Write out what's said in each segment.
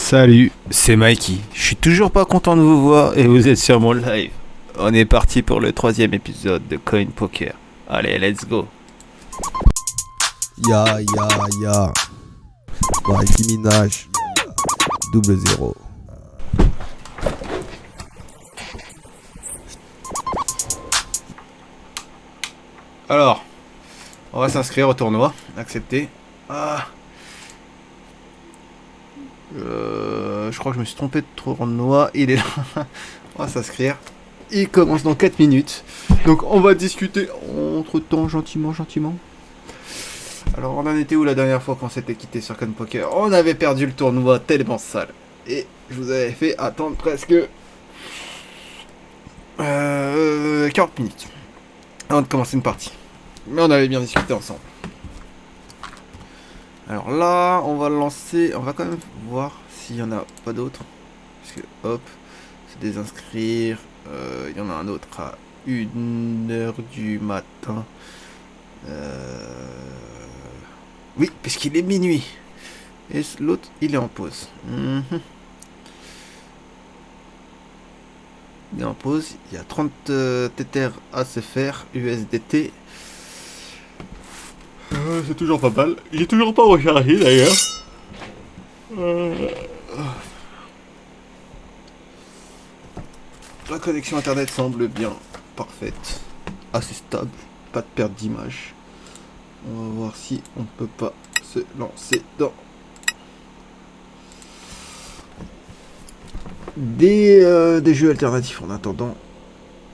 Salut, c'est Mikey. Je suis toujours pas content de vous voir et vous êtes sur mon live. On est parti pour le troisième épisode de Coin Poker. Allez, let's go. Ya. Mikey Minaj. 0-0. Alors, on va s'inscrire au tournoi. Accepter. Je crois que je me suis trompé de tournoi. Il est là. On va s'inscrire. Il commence dans 4 minutes. Donc on va discuter entre temps gentiment. Alors on en était où la dernière fois qu'on s'était quitté sur Coin Poker? On avait perdu le tournoi tellement sale. Et je vous avais fait attendre presque 40 minutes avant de commencer une partie. Mais on avait bien discuté ensemble. Alors là, on va lancer. On va quand même voir s'il y en a pas d'autres. Parce que hop, se désinscrire. Il y en a un autre à 1h du matin. Oui, parce qu'il est minuit. Et l'autre, il est en pause. Il est en pause. Il y a 30 Tether à se faire. USDT. C'est toujours pas mal. J'ai toujours pas rechargé d'ailleurs. La connexion internet semble bien parfaite. Assez stable. Pas de perte d'image. On va voir si on peut pas se lancer dans des jeux alternatifs en attendant.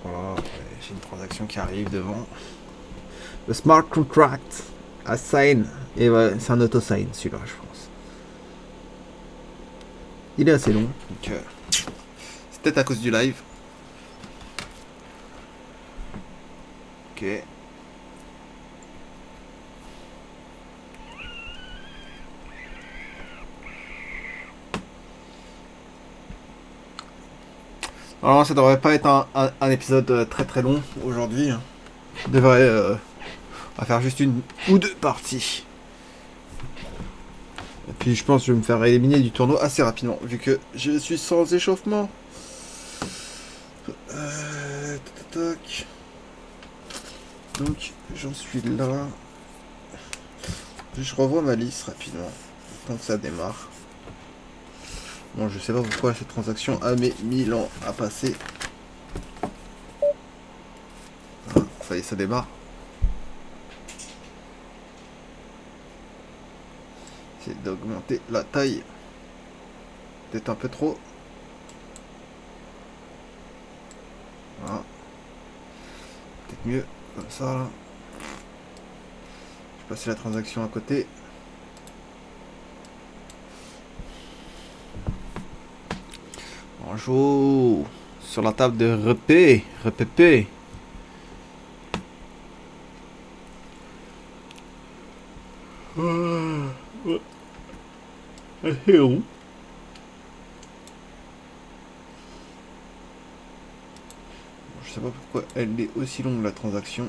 Voilà, j'ai une transaction qui arrive devant. Le smart contract à sign. Et ouais, c'est un auto-sign celui-là, je pense. Il est assez long. Donc, c'est peut-être à cause du live. Ok. Alors ça devrait pas être un épisode très long aujourd'hui. Je devrais on va faire juste une ou deux parties. Et puis je pense que je vais me faire éliminer du tournoi assez rapidement vu que je suis sans échauffement. Tac. Donc j'en suis là. Je revois ma liste rapidement tant que ça démarre. Bon, je sais pas pourquoi cette transaction a mis 1000 ans à passer. Ah, ça y est, ça démarre. C'est d'augmenter la taille. Peut-être un peu trop. Voilà. Peut-être mieux comme ça là. Je vais passer la transaction à côté. Bonjour. Sur la table de RPP. C'est où? Je sais pas pourquoi elle est aussi longue la transaction.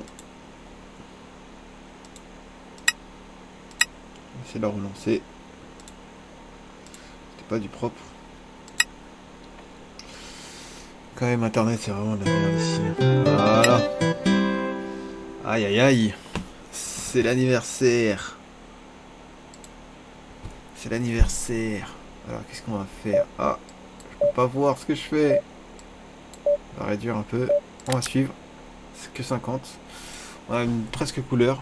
C'est la relancer. C'était pas du propre. Quand même internet c'est vraiment de la merde ici. Voilà. Aïe. C'est l'anniversaire. Alors qu'est-ce qu'on va faire? Ah, je peux pas voir ce que je fais. On va réduire un peu. On va suivre. C'est que 50. On a une presque couleur.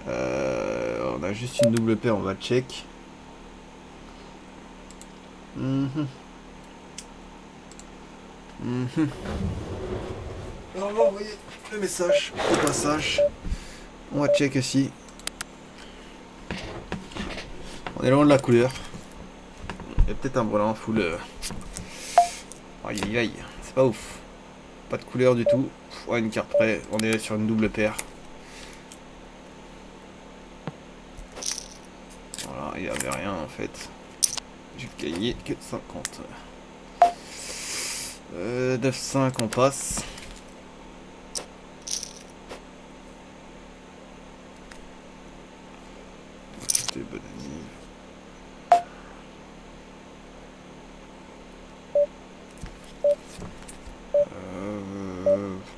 On a juste une double paire, on va check. On va envoyer le message au passage. On va check aussi. On est loin de la couleur. Il y a peut-être un brelan full. Aïe, c'est pas ouf. Pas de couleur du tout. Ouais, une carte près. On est sur une double paire. Voilà, il n'y avait rien en fait. J'ai gagné que 50. 9-5, on passe. C'était bonne anniv.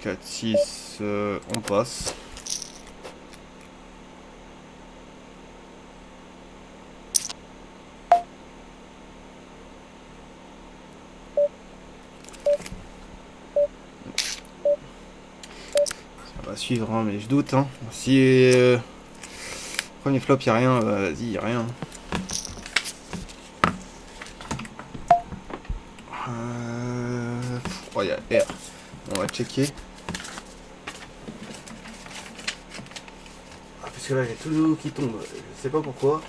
4, 6, on passe. Ça va suivre, hein, mais je doute. Hein. Si premier flop, y a rien, vas-y, y a rien. Oh, y a R. On va checker. Ah, parce que là, j'ai tout l'eau qui tombe. Je sais pas pourquoi.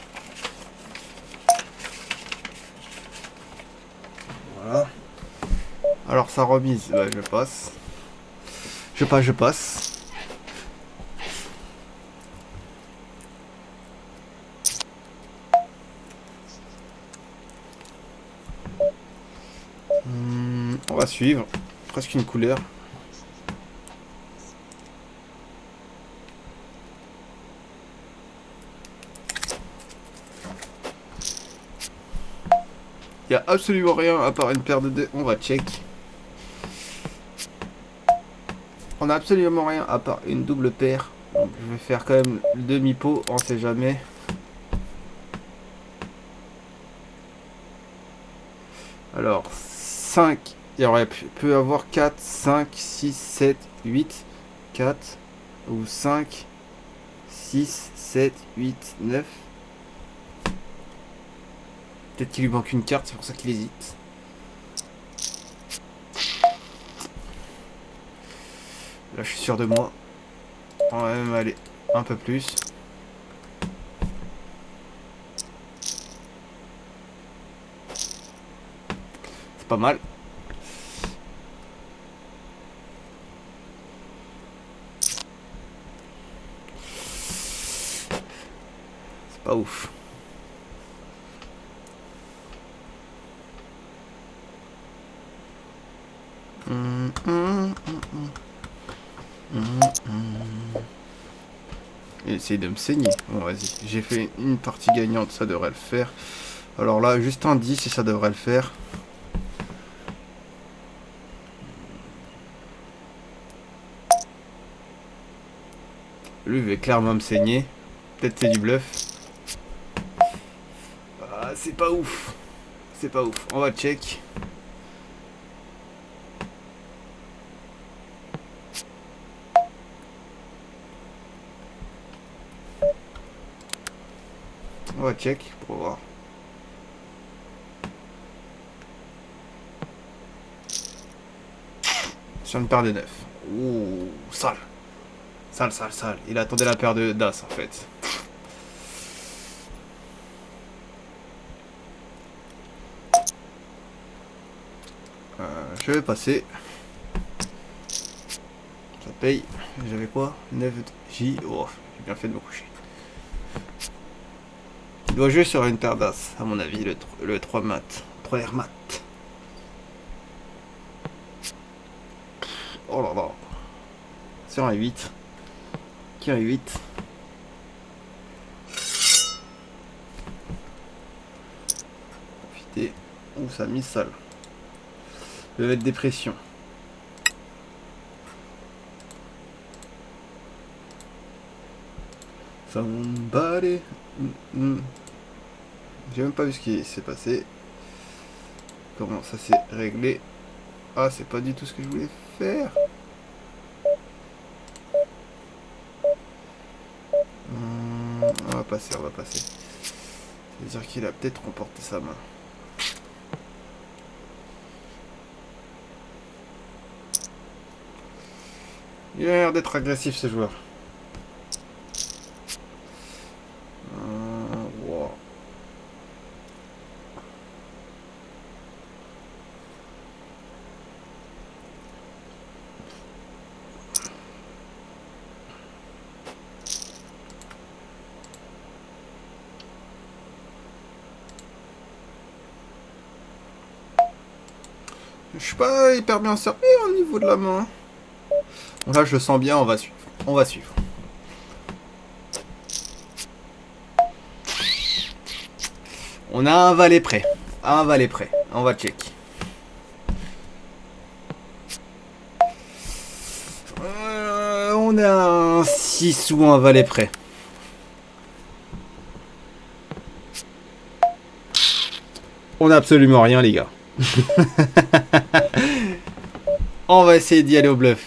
Voilà. Alors, sa remise, bah, je passe. Je passe. On va suivre. Presque une couleur. Il n'y a absolument rien à part une paire de dés. On va check. On n'a absolument rien à part une double paire. Donc je vais faire quand même le demi-pot, on sait jamais. Alors, 5. Il y aurait peut avoir 4, 5, 6, 7, 8, 4 ou 5, 6, 7, 8, 9. Peut-être qu'il lui manque une carte, c'est pour ça qu'il hésite. Là, je suis sûr de moi. On va même aller un peu plus. C'est pas mal. C'est pas ouf. Il essaye de me saigner. Bon, vas-y. J'ai fait une partie gagnante, ça devrait le faire. Alors là, juste un 10 et ça devrait le faire. Lui, il va clairement me saigner. Peut-être c'est du bluff. Ah, c'est pas ouf. C'est pas ouf. On va check. On va check pour voir. Sur une paire de 9. Ouh, sale. Sale, sale, sale. Il attendait la paire de d'As en fait. Je vais passer. Ça paye. J'avais quoi 9 J. Oh, j'ai bien fait de me coucher. Il doit jouer sur une paire d'As, à mon avis, le 3 mat. 3 R mat. Oh là là. Sur un 8. Qui a un 8. Profiter. Ouh, ça a mis sale. Je vais mettre des pressions. Somebody. J'ai même pas vu ce qui s'est passé. Comment ça s'est réglé. Ah, c'est pas du tout ce que je voulais faire. On va passer, on va passer. C'est-à-dire qu'il a peut-être remporté sa main. Il a l'air d'être agressif ce joueur. Wow. Je suis pas hyper bien servi au niveau de la main. Bon, là je le sens bien, on va suivre. On va suivre. On a un valet prêt. Un valet prêt. On va check. On a un 6 ou un valet prêt. On a absolument rien, les gars. On va essayer d'y aller au bluff.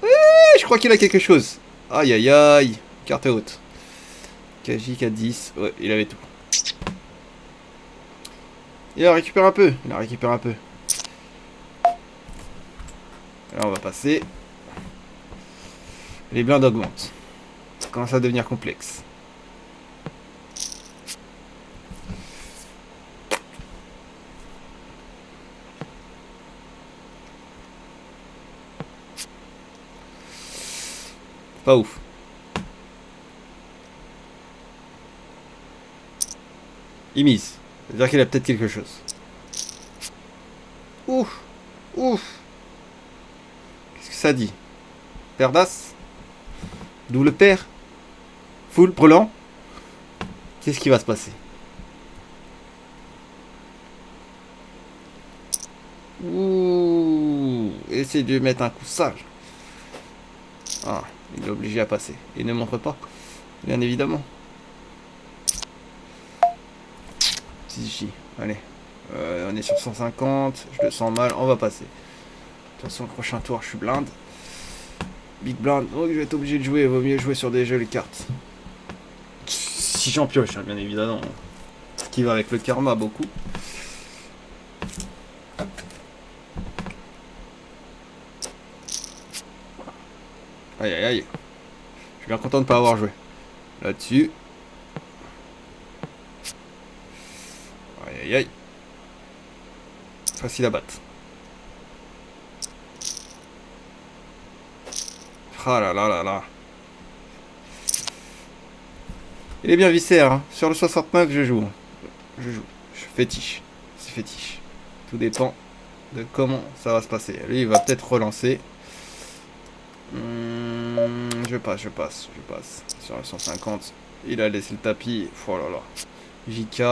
Je crois qu'il a quelque chose. Aïe aïe aïe. Carte haute. KJ 4-10. Ouais, il avait tout. Il a récupéré un peu. Il a récupéré un peu. Là, on va passer. Les blindes augmentent. Ça commence à devenir complexe. Pas ouf. Il mise. C'est-à-dire qu'il a peut-être quelque chose. Ouf. Ouf. Qu'est-ce que ça dit? Paire d'as? Double paire? Full brelan? Qu'est-ce qui va se passer? Ouh. Essaye de mettre un coup sale. Ah, il est obligé à passer. Il ne montre pas. Bien évidemment. Si, allez. On est sur 150. Je le sens mal. On va passer. De toute façon, le prochain tour, je suis blinde. Big blind. Donc, je vais être obligé de jouer. Il vaut mieux jouer sur des jeux les cartes. Si j'en pioche, hein, bien évidemment. Ce qui va avec le karma, beaucoup. Aïe, aïe, aïe. Je suis bien content de ne pas avoir joué. Là-dessus. Aïe, aïe, aïe. Facile à battre. Ah là là là là. Il est bien viscère. Hein. Sur le 69, je joue. Je fétiche. C'est fétiche. Tout dépend de comment ça va se passer. Lui, il va peut-être relancer. Je passe. Sur le 150, il a laissé le tapis. Oh là là. JK.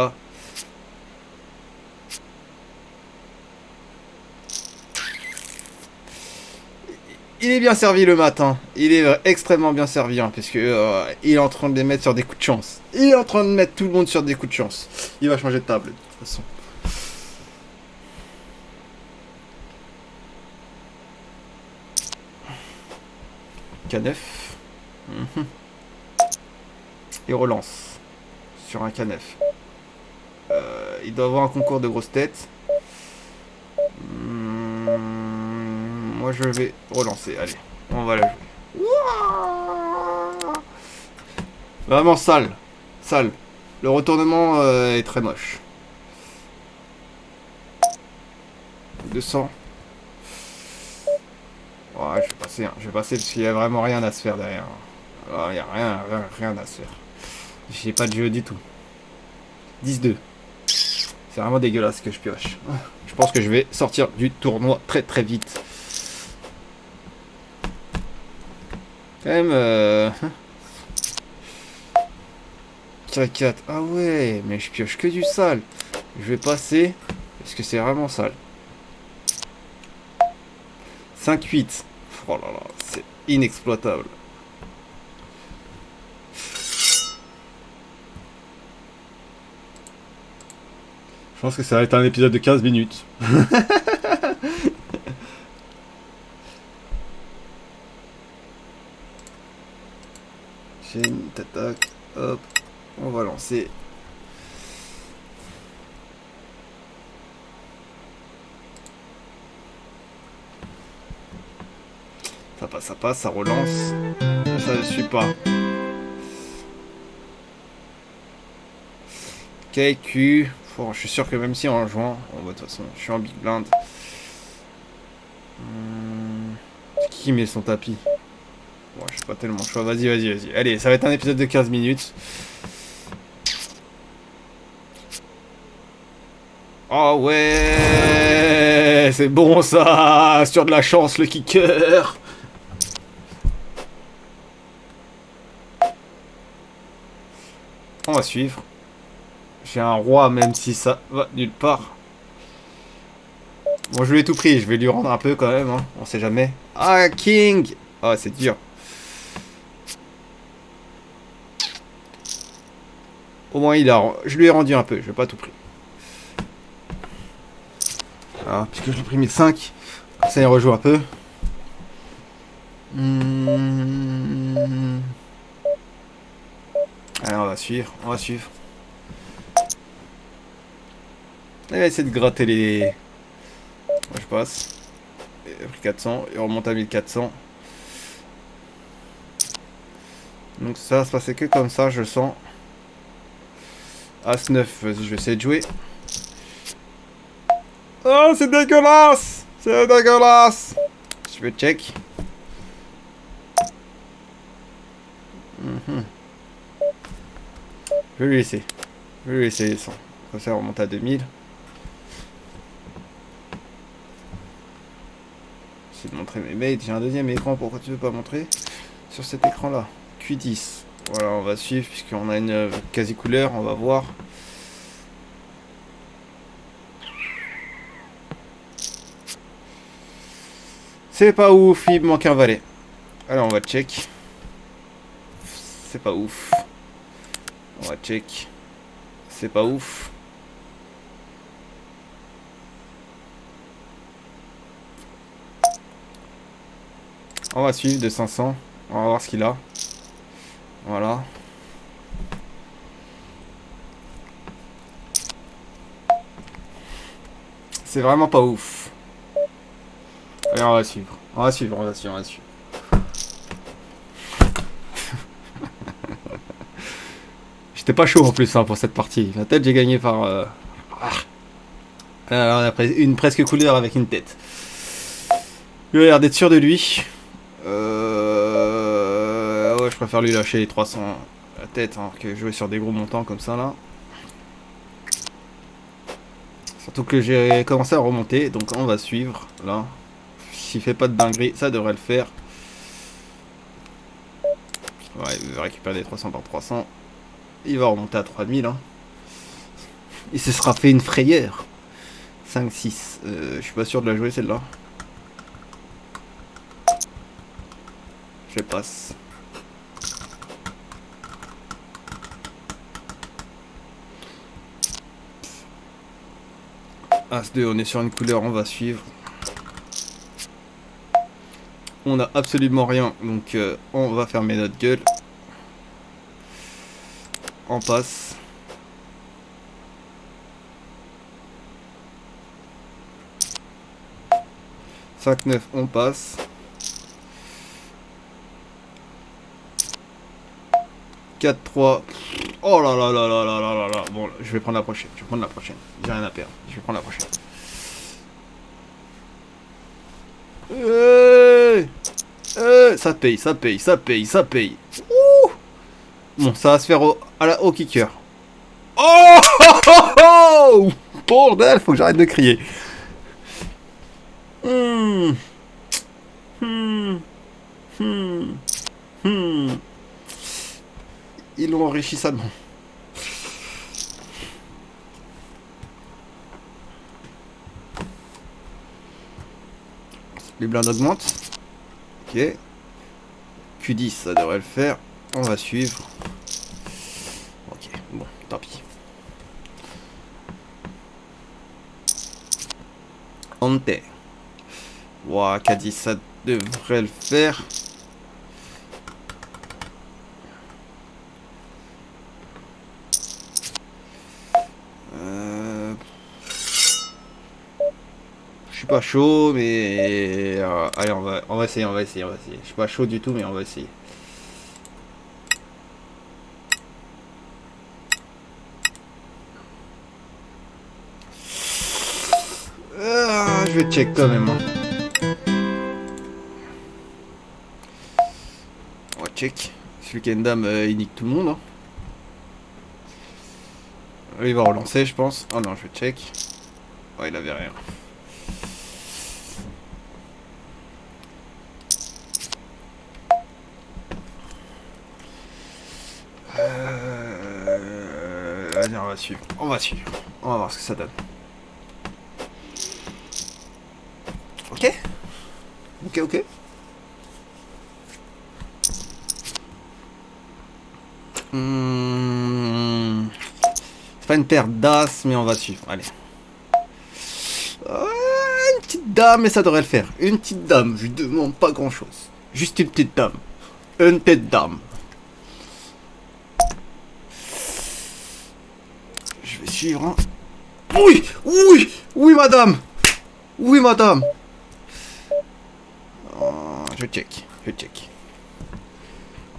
Il est bien servi le matin. Il est extrêmement bien servi, hein, puisque il est en train de les mettre sur des coups de chance. Il est en train de mettre tout le monde sur des coups de chance. Il va changer de table, de toute façon. K9. Il relance sur un K9. Il doit avoir un concours de grosses têtes. Moi je vais relancer. Allez, on va la jouer. Vraiment sale. Sale. Le retournement est très moche. 200. Ouais, je vais passer. Hein. Je vais passer parce qu'il n'y a vraiment rien à se faire derrière. Il n'y a rien à se faire. J'ai pas de jeu du tout. 10-2. C'est vraiment dégueulasse que je pioche. Je pense que je vais sortir du tournoi très très vite. Quand même... 4. Ah ouais, mais je pioche que du sale. Je vais passer parce que c'est vraiment sale. 5-8. Oh là là, c'est inexploitable. Je pense que ça va être un épisode de 15 minutes. Chaîne, t'attaques, hop, on va lancer. Ça passe, ça relance. Ça ne suit pas. Ok, Q. Oh, je suis sûr que même si en jouant, de toute façon, je suis en big blind. Qui met son tapis? Bon, je sais pas tellement choix. Vas-y. Allez, ça va être un épisode de 15 minutes. Oh ouais, c'est bon ça. Sur de la chance, le kicker. va suivre. J'ai un roi, même si ça va nulle part. Bon, je lui ai tout pris. Je vais lui rendre un peu quand même. Hein. On sait jamais. Ah, King. Ah, c'est dur. Au moins, je lui ai rendu un peu. Je vais pas tout pris. Ah, puisque je lui ai pris 1005. Ça y rejoue un peu. Allez, on va suivre. On va suivre. Il va essayer de gratter les... Moi, je passe. Il a pris 400. Il remonte à 1400. Donc ça va se passer que comme ça, je sens. As-9, vas-y, je vais essayer de jouer. Oh, c'est dégueulasse! C'est dégueulasse! Je vais check. Je vais lui laisser. Je vais lui laisser les 100. Comme ça, on remonte à 2000. J'essaie de montrer mes mails. J'ai un deuxième écran. Pourquoi tu veux pas montrer sur cet écran-là? Q10. Voilà, on va suivre puisqu'on a une quasi-couleur. On va voir. C'est pas ouf, il me manque un valet. Alors on va check. C'est pas ouf. On va check. C'est pas ouf. On va suivre de 500. On va voir ce qu'il a. Voilà. C'est vraiment pas ouf. Allez, on va suivre. On va suivre, on va suivre, on va suivre. J'étais pas chaud en plus hein, pour cette partie. La tête, j'ai gagné par... Alors, on a une presque couleur avec une tête. Il a l'air d'être sûr de lui. Ouais, je préfère lui lâcher les 300 la tête hein, que jouer sur des gros montants comme ça là. Surtout que j'ai commencé à remonter, donc on va suivre là. S'il fait pas de dinguerie, ça devrait le faire. Ouais, il va récupérer des 300 par 300. Il va remonter à 3000. Hein. Il se sera fait une frayeur. 5-6. Je suis pas sûr de la jouer celle-là. Je passe. As-2, on est sur une couleur, on va suivre. On a absolument rien, donc on va fermer notre gueule. On passe. « 5-9, on passe. » 4-3. Oh là là là là là là là là. Bon, je vais prendre la prochaine. Je vais prendre la prochaine. J'ai rien à perdre. Je vais prendre la prochaine. Ça paye, ça paye, ça paye, ça paye. Ouh. Bon, ça va se faire au kicker. Oh, oh, oh, oh bordel, faut que j'arrête de crier. Ils l'ont enrichi salement. Les blindes augmentent. Ok. Q10, ça devrait le faire. On va suivre. Ok, bon, tant pis. Ante. Ouah, K10, ça devrait le faire. Je suis pas chaud, mais allez, on va essayer, on va essayer, on va essayer. Je suis pas chaud du tout, mais on va essayer. Je vais check quand même. Hein. On va check. Ce week-end dame, il nique tout le monde. Hein. Il va relancer, je pense. Oh non, je vais check. Oh, il avait rien. va suivre. On va suivre. On va voir ce que ça donne. Ok. Ok, ok. C'est pas une paire d'as, mais on va suivre. Allez. Une petite dame, mais ça devrait le faire. Une petite dame, je lui demande pas grand chose. Juste une petite dame. Une petite dame. Je vais suivre. Hein. Oui, oui, oui, madame. Oui, madame. Oh, je check.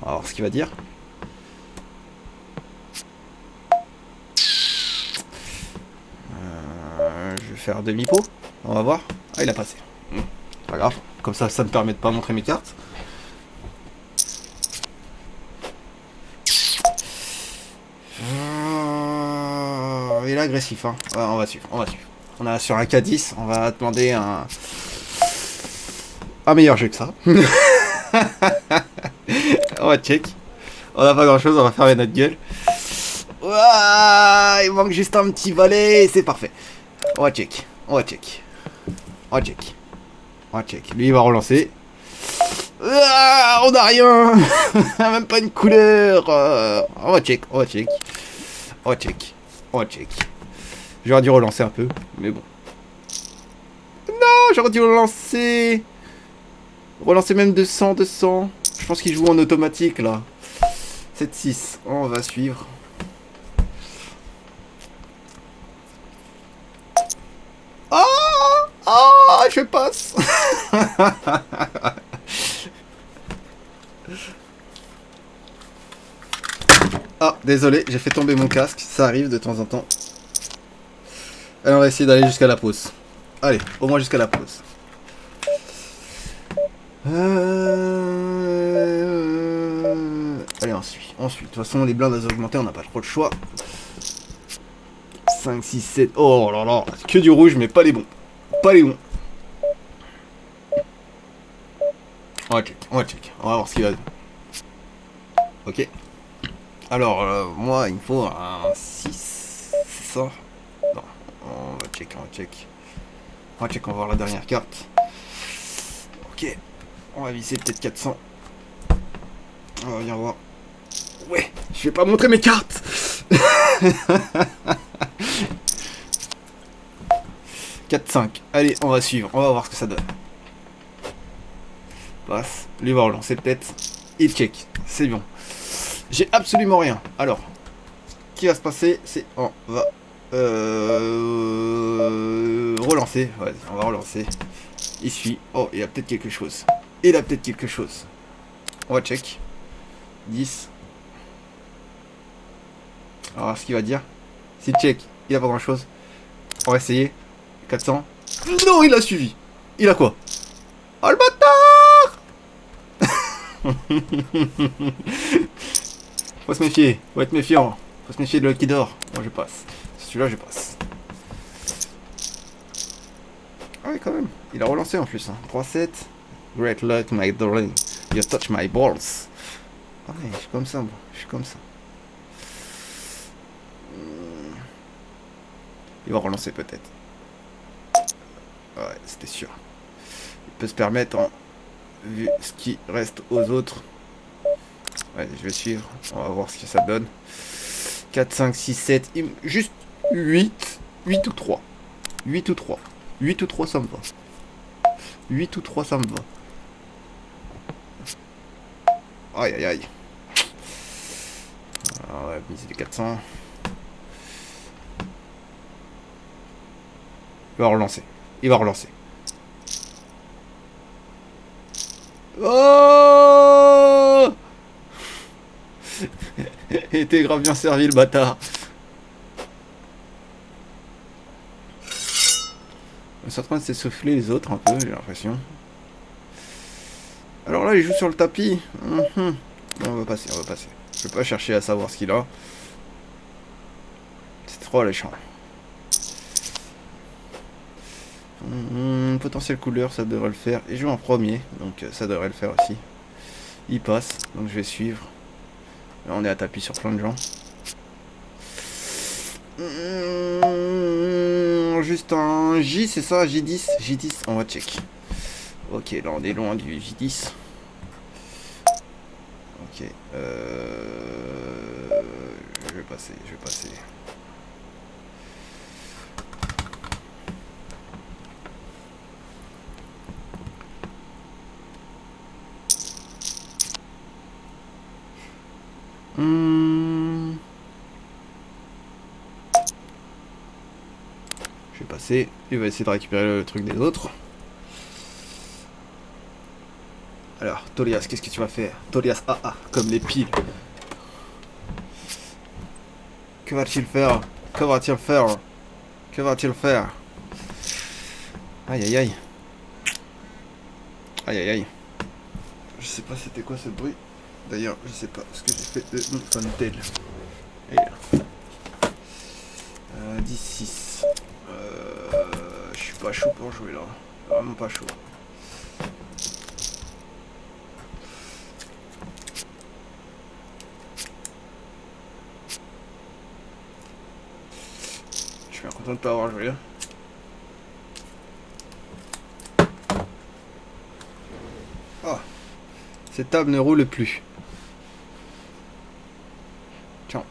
On va voir ce qu'il va dire. Je vais faire demi-pot. On va voir. Ah, il a passé. Pas grave. Comme ça, ça me permet de pas montrer mes cartes. Il est agressif. Hein. Ouais, on va suivre. On a sur un K10. On va demander un meilleur jeu que ça. On va check. On a pas grand chose. On va fermer notre gueule. Ouah, il manque juste un petit valet. C'est parfait. On va check. Lui, il va relancer. On a rien. Même pas une couleur. On va check. J'aurais dû relancer un peu, mais bon. Non, j'aurais dû relancer. Relancer même 200. Je pense qu'il joue en automatique, là. 7-6. On va suivre. Je passe. Ah, désolé, j'ai fait tomber mon casque. Ça arrive de temps en temps. Allez, on va essayer d'aller jusqu'à la pause. Allez, au moins jusqu'à la pause. Allez, on suit. De toute façon, les blindes à augmenter, on n'a pas trop le choix. 5, 6, 7. Oh là là, que du rouge, mais pas les bons. On va check. On va voir ce qu'il va donner. Ok. Alors, moi, il me faut un 6. C'est ça? Non. On va check. On va voir la dernière carte. Ok. On va viser peut-être 400. On va bien voir. Ouais, je vais pas montrer mes cartes. 4-5. Allez, on va suivre. On va voir ce que ça donne. Passe. Lui va relancer peut-être. Il check. C'est bon. J'ai absolument rien. Alors, ce qui va se passer, c'est on va relancer. Vas-y, on va relancer. Il suit. Oh, il a peut-être quelque chose. On va check. 10. Alors, ce qu'il va dire. S'il check, il a pas grand-chose. On va essayer. 400. Non, il a suivi. Il a quoi? Oh, le bâtard. Faut se méfier. Faut être méfiant. Faut se méfier de l'œil qui dort. Moi, je passe. Celui-là, je passe. Ah oui, quand même. Il a relancé en plus. Hein. 3-7. Great luck, my darling. You touch my balls. Ah ouais, je suis comme ça, moi. Il va relancer peut-être. Ouais, c'était sûr. Il peut se permettre, hein, vu ce qui reste aux autres. Ouais, je vais suivre. On va voir ce que ça donne. 4, 5, 6, 7. Juste 8. 8 ou 3. 8 ou 3. 8 ou 3, ça me va. 8 ou 3, ça me va. Aïe, aïe, aïe. Alors, on va miser les 400. Il va relancer. Oh. Il était grave bien servi, le bâtard. Ils sont en train de s'essouffler les autres un peu, j'ai l'impression. Alors là, il joue sur le tapis. Non, on va passer. Je vais pas chercher à savoir ce qu'il a. C'est trop alléchant. Potentiel couleur, ça devrait le faire. Il joue en premier, donc ça devrait le faire aussi. Il passe, donc je vais suivre. Là, on est à tapis sur plein de gens. Juste un J, c'est ça? J10? J10, on va check. Ok, là on est loin du J10. Ok. Je vais passer. Je vais passer. Il va essayer de récupérer le truc des autres. Alors, Tolias, qu'est-ce que tu vas faire? Tolias AA, comme les piles. Que va-t-il faire? Que va-t-il faire? Que va-t-il faire? Aïe aïe aïe. Aïe aïe aïe. Je sais pas c'était quoi ce bruit. D'ailleurs, je sais pas ce que j'ai fait de mon Fantel. Et là. 10-6. Je suis pas chaud pour jouer là. Vraiment pas chaud. Je suis bien content de pas avoir joué. Oh. Cette table ne roule plus. Champs.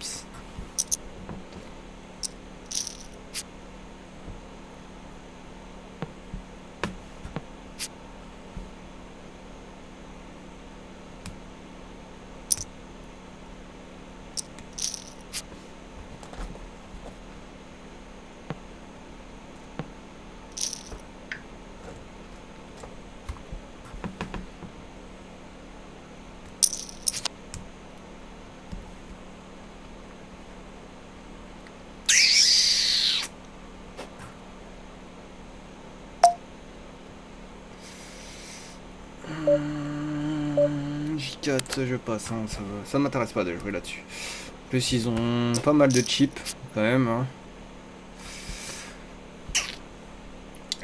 J4, je passe, hein, ça m'intéresse pas de jouer là-dessus. En plus, ils ont pas mal de chips, quand même. Hein.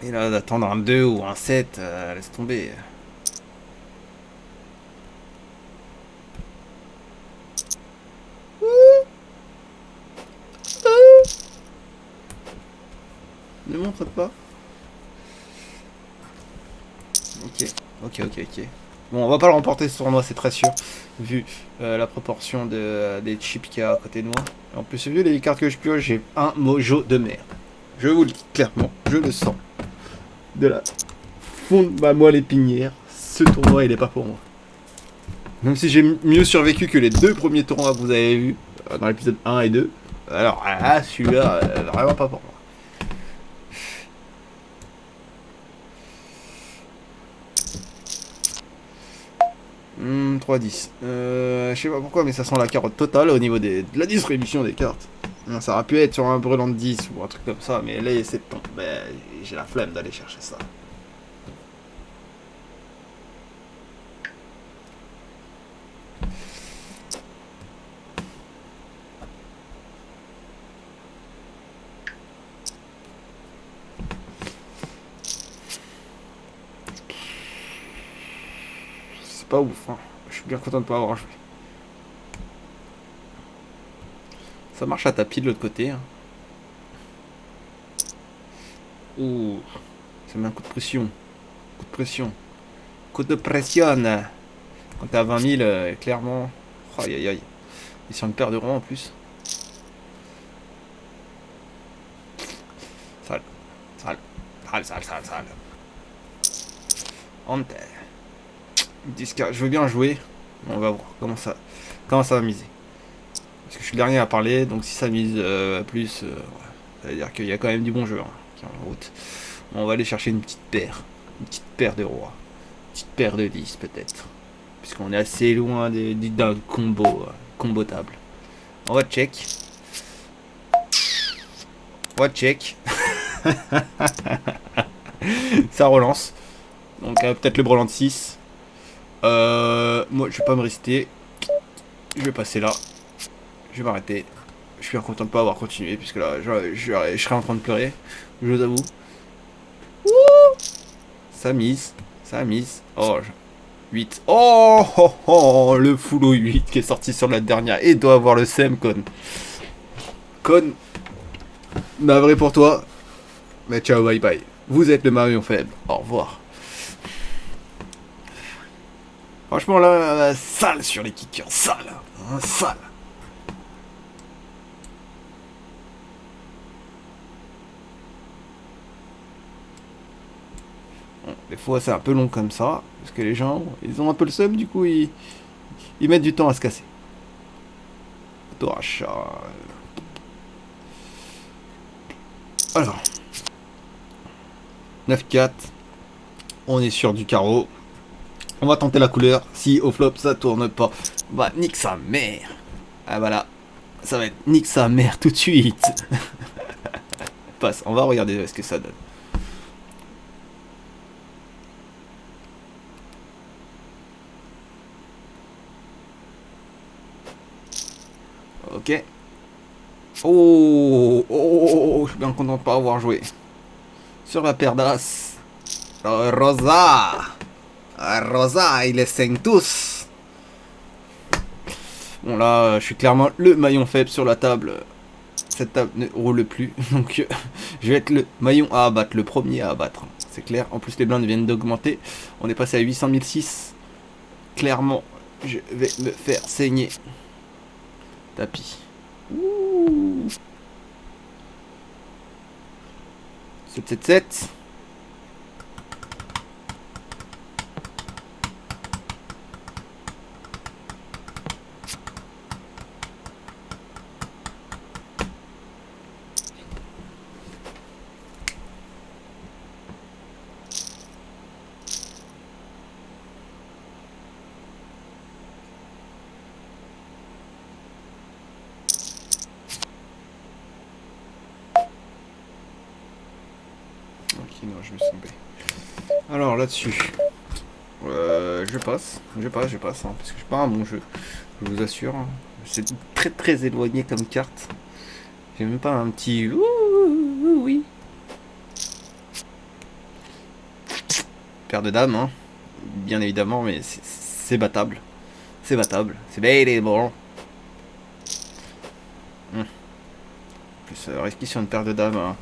Et là, d'attendre un 2 ou un 7, laisse tomber. Ne montre pas. Ok. Bon, on va pas le remporter ce tournoi, c'est très sûr, vu la proportion des chips qu'il y a à côté de moi. En plus, vu les cartes que je pioche, j'ai un mojo de merde. Je vous le dis clairement, je le sens. De la fond de ma moelle épinière, ce tournoi, il est pas pour moi. Même si j'ai mieux survécu que les 2 premiers tournois que vous avez vus dans l'épisode 1 et 2. Alors là, celui-là, vraiment pas pour moi. 3-10. Je sais pas pourquoi, mais ça sent la carotte totale au niveau de la distribution des cartes. Ça aurait pu être sur un brûlant de 10 ou un truc comme ça, mais là, c'est bon. Ben, j'ai la flemme d'aller chercher ça. C'est pas ouf, hein. Je suis bien content de pas avoir joué. Ça marche à tapis de l'autre côté. Hein. Ouh, ça met un coup de pression. Coup de pression. Coup de pression. Quand t'es à 20 000, clairement. Oh, aïe aïe aïe. Et sur une paire de ronds en plus. Sale. Ante. 10K. Je veux bien jouer. On va voir comment ça va miser. Parce que je suis le dernier à parler, donc si ça mise plus, ouais, ça veut dire qu'il y a quand même du bon jeu hein, qui est en route. On va aller chercher une petite paire. Une petite paire de rois. Une petite paire de 10 peut-être. Puisqu'on est assez loin d'un combo table. On va check. Ça relance. Donc peut-être le brelan de 6. Moi je vais pas me rester. Je vais passer là. Je vais m'arrêter. Je suis content de pas avoir continué puisque là je serais en train de pleurer. Je vous avoue. Ça mise. Oh, 8. Oh, le full 8 qui est sorti sur la dernière. Et doit avoir le SEM con. navré pour toi. Mais ciao, bye bye. Vous êtes le maillon faible. Au revoir. Franchement, là, sale sur les kickers. Sale. Hein, sale. Bon, des fois, c'est un peu long comme ça. Parce que les gens, ils ont un peu le seum. Du coup, ils mettent du temps à se casser. Toi, chat. Alors. 9-4. On est sur du carreau. On va tenter la couleur. Si au flop ça tourne pas, bah nique sa mère. Ah voilà. Ça va être nique sa mère tout de suite. Passe. On va regarder ce que ça donne. Ok. Oh, je suis bien content de pas avoir joué. Sur la paire d'as. Rosa. Rosa, il est 5 tous. Bon là, je suis clairement le maillon faible sur la table. Cette table ne roule plus. Donc je vais être le maillon à abattre, le premier à abattre. C'est clair. En plus les blindes viennent d'augmenter. On est passé à 800 006. Clairement, je vais me faire saigner. Tapis. Ouh. 7-7-7. Ok, non, je me suis trompé. Alors là-dessus, je passe, hein, parce que je suis pas un bon jeu, je vous assure. C'est très très éloigné comme carte. J'ai même pas un petit ouh, oui. Paire de dames, hein, bien évidemment, mais c'est battable. C'est battable, c'est battable. Plus risqué sur une paire de dames, hein.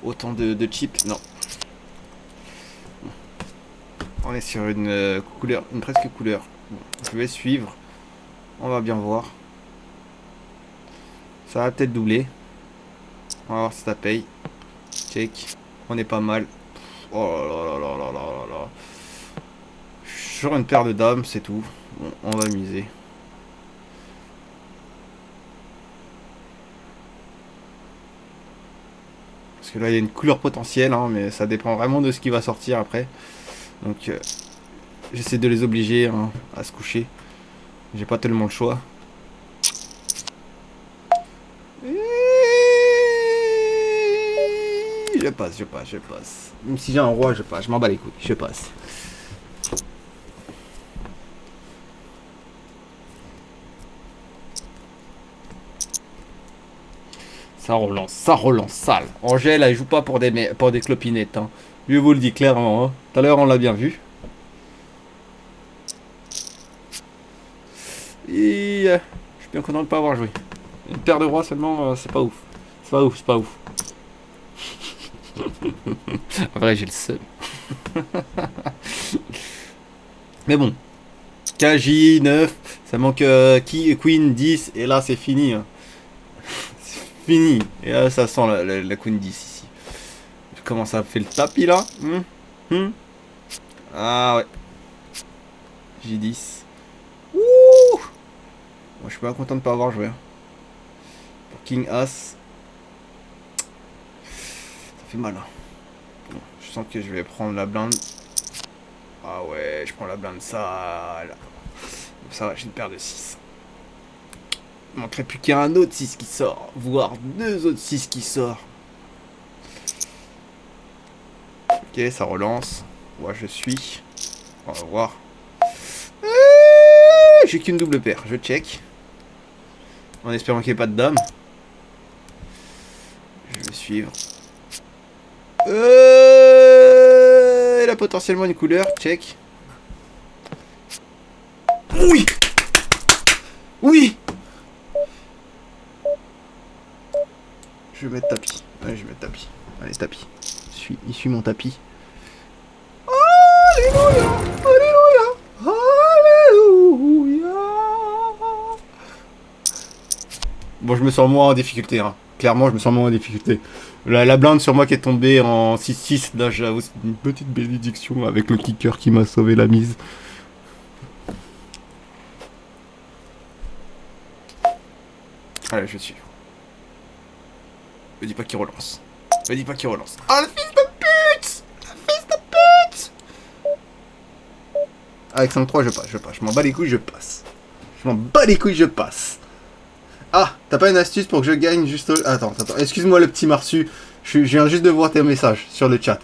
Autant de chips, non. On est sur une couleur, une presque couleur. Bon, je vais suivre. On va bien voir. Ça va peut-être doubler. On va voir si ça paye. Check. On est pas mal. Oh là là là là là là là. Sur une paire de dames, c'est tout. Bon, on va miser. Parce que là, il y a une couleur potentielle, hein, mais ça dépend vraiment de ce qui va sortir après. Donc, j'essaie de les obliger, hein, à se coucher. J'ai pas tellement le choix. Je passe. Même si j'ai un roi, je passe. Je m'en bats les couilles, je passe. Ça relance sale. Angèle, elle joue pas pour des clopinettes. Hein. Je vous le dis clairement. Hein. Tout à l'heure, on l'a bien vu. Et je suis bien content de pas avoir joué. Une paire de rois seulement, c'est pas ouf. C'est pas ouf. En vrai, j'ai le seum. Mais bon. KJ 9, ça manque Queen 10, et là c'est fini. Hein. C'est fini. Et là ça sent la Queen 10 ici. Comment ça fait le tapis là? Ah ouais. J10. Ouh! Moi je suis pas content de pas avoir joué. Hein. Pour King As. Ça fait mal. Hein. Bon, je sens que je vais prendre la blinde. Ah ouais, je prends la blinde sale. Ça va, j'ai une paire de 6. Il manquerait plus qu'un autre 6 qui sort. Voire 2 autres 6 qui sortent. Ok, ça relance. Moi je suis. On va voir. J'ai qu'une double paire. Je check. En espérant qu'il n'y ait pas de dame. Je vais suivre. Elle a potentiellement une couleur. Check. Oui! Oui! Je vais mettre tapis. Allez, je vais mettre tapis. Allez, tapis. Il suit mon tapis. Alléluia, Alléluia, Alléluia. Bon, je me sens moins en difficulté, hein. Clairement, je me sens moins en difficulté. La blinde sur moi qui est tombée en 6-6, là, j'avoue, c'est une petite bénédiction avec le kicker qui m'a sauvé la mise. Allez, je suis. Me dis pas qu'il relance. Me dis pas qu'il relance. Oh, le fils de pute! Le fils de pute! Avec 5-3, je passe. Je m'en bats les couilles, je passe. Je m'en bats les couilles, je passe. Ah, t'as pas une astuce pour que je gagne juste... Attends. Excuse-moi le petit Marsu. Je viens juste de voir tes messages sur le chat.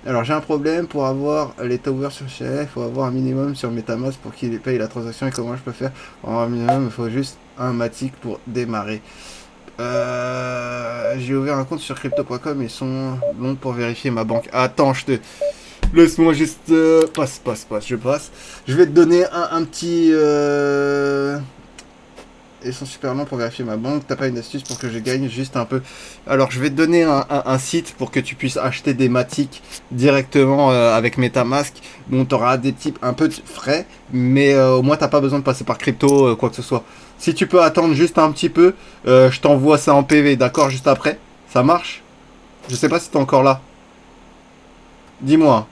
Alors, j'ai un problème pour avoir les towers sur chef. Il faut avoir un minimum sur Metamask pour qu'il paye la transaction. Et comment je peux faire? Pour avoir un minimum, il faut juste un Matic pour démarrer. J'ai ouvert un compte sur crypto.com et sont longs pour vérifier ma banque. Attends, laisse-moi juste... Passe, je passe. Je vais te donner un petit... Ils sont super longs pour vérifier ma banque. T'as pas une astuce pour que je gagne juste un peu? Alors, je vais te donner un site pour que tu puisses acheter des Matic directement avec Metamask. Bon, t'auras des types un peu de frais, mais au moins t'as pas besoin de passer par crypto, quoi que ce soit. Si tu peux attendre juste un petit peu, je t'envoie ça en PV, d'accord, juste après. Ça marche? Je sais pas si t'es encore là. Dis-moi.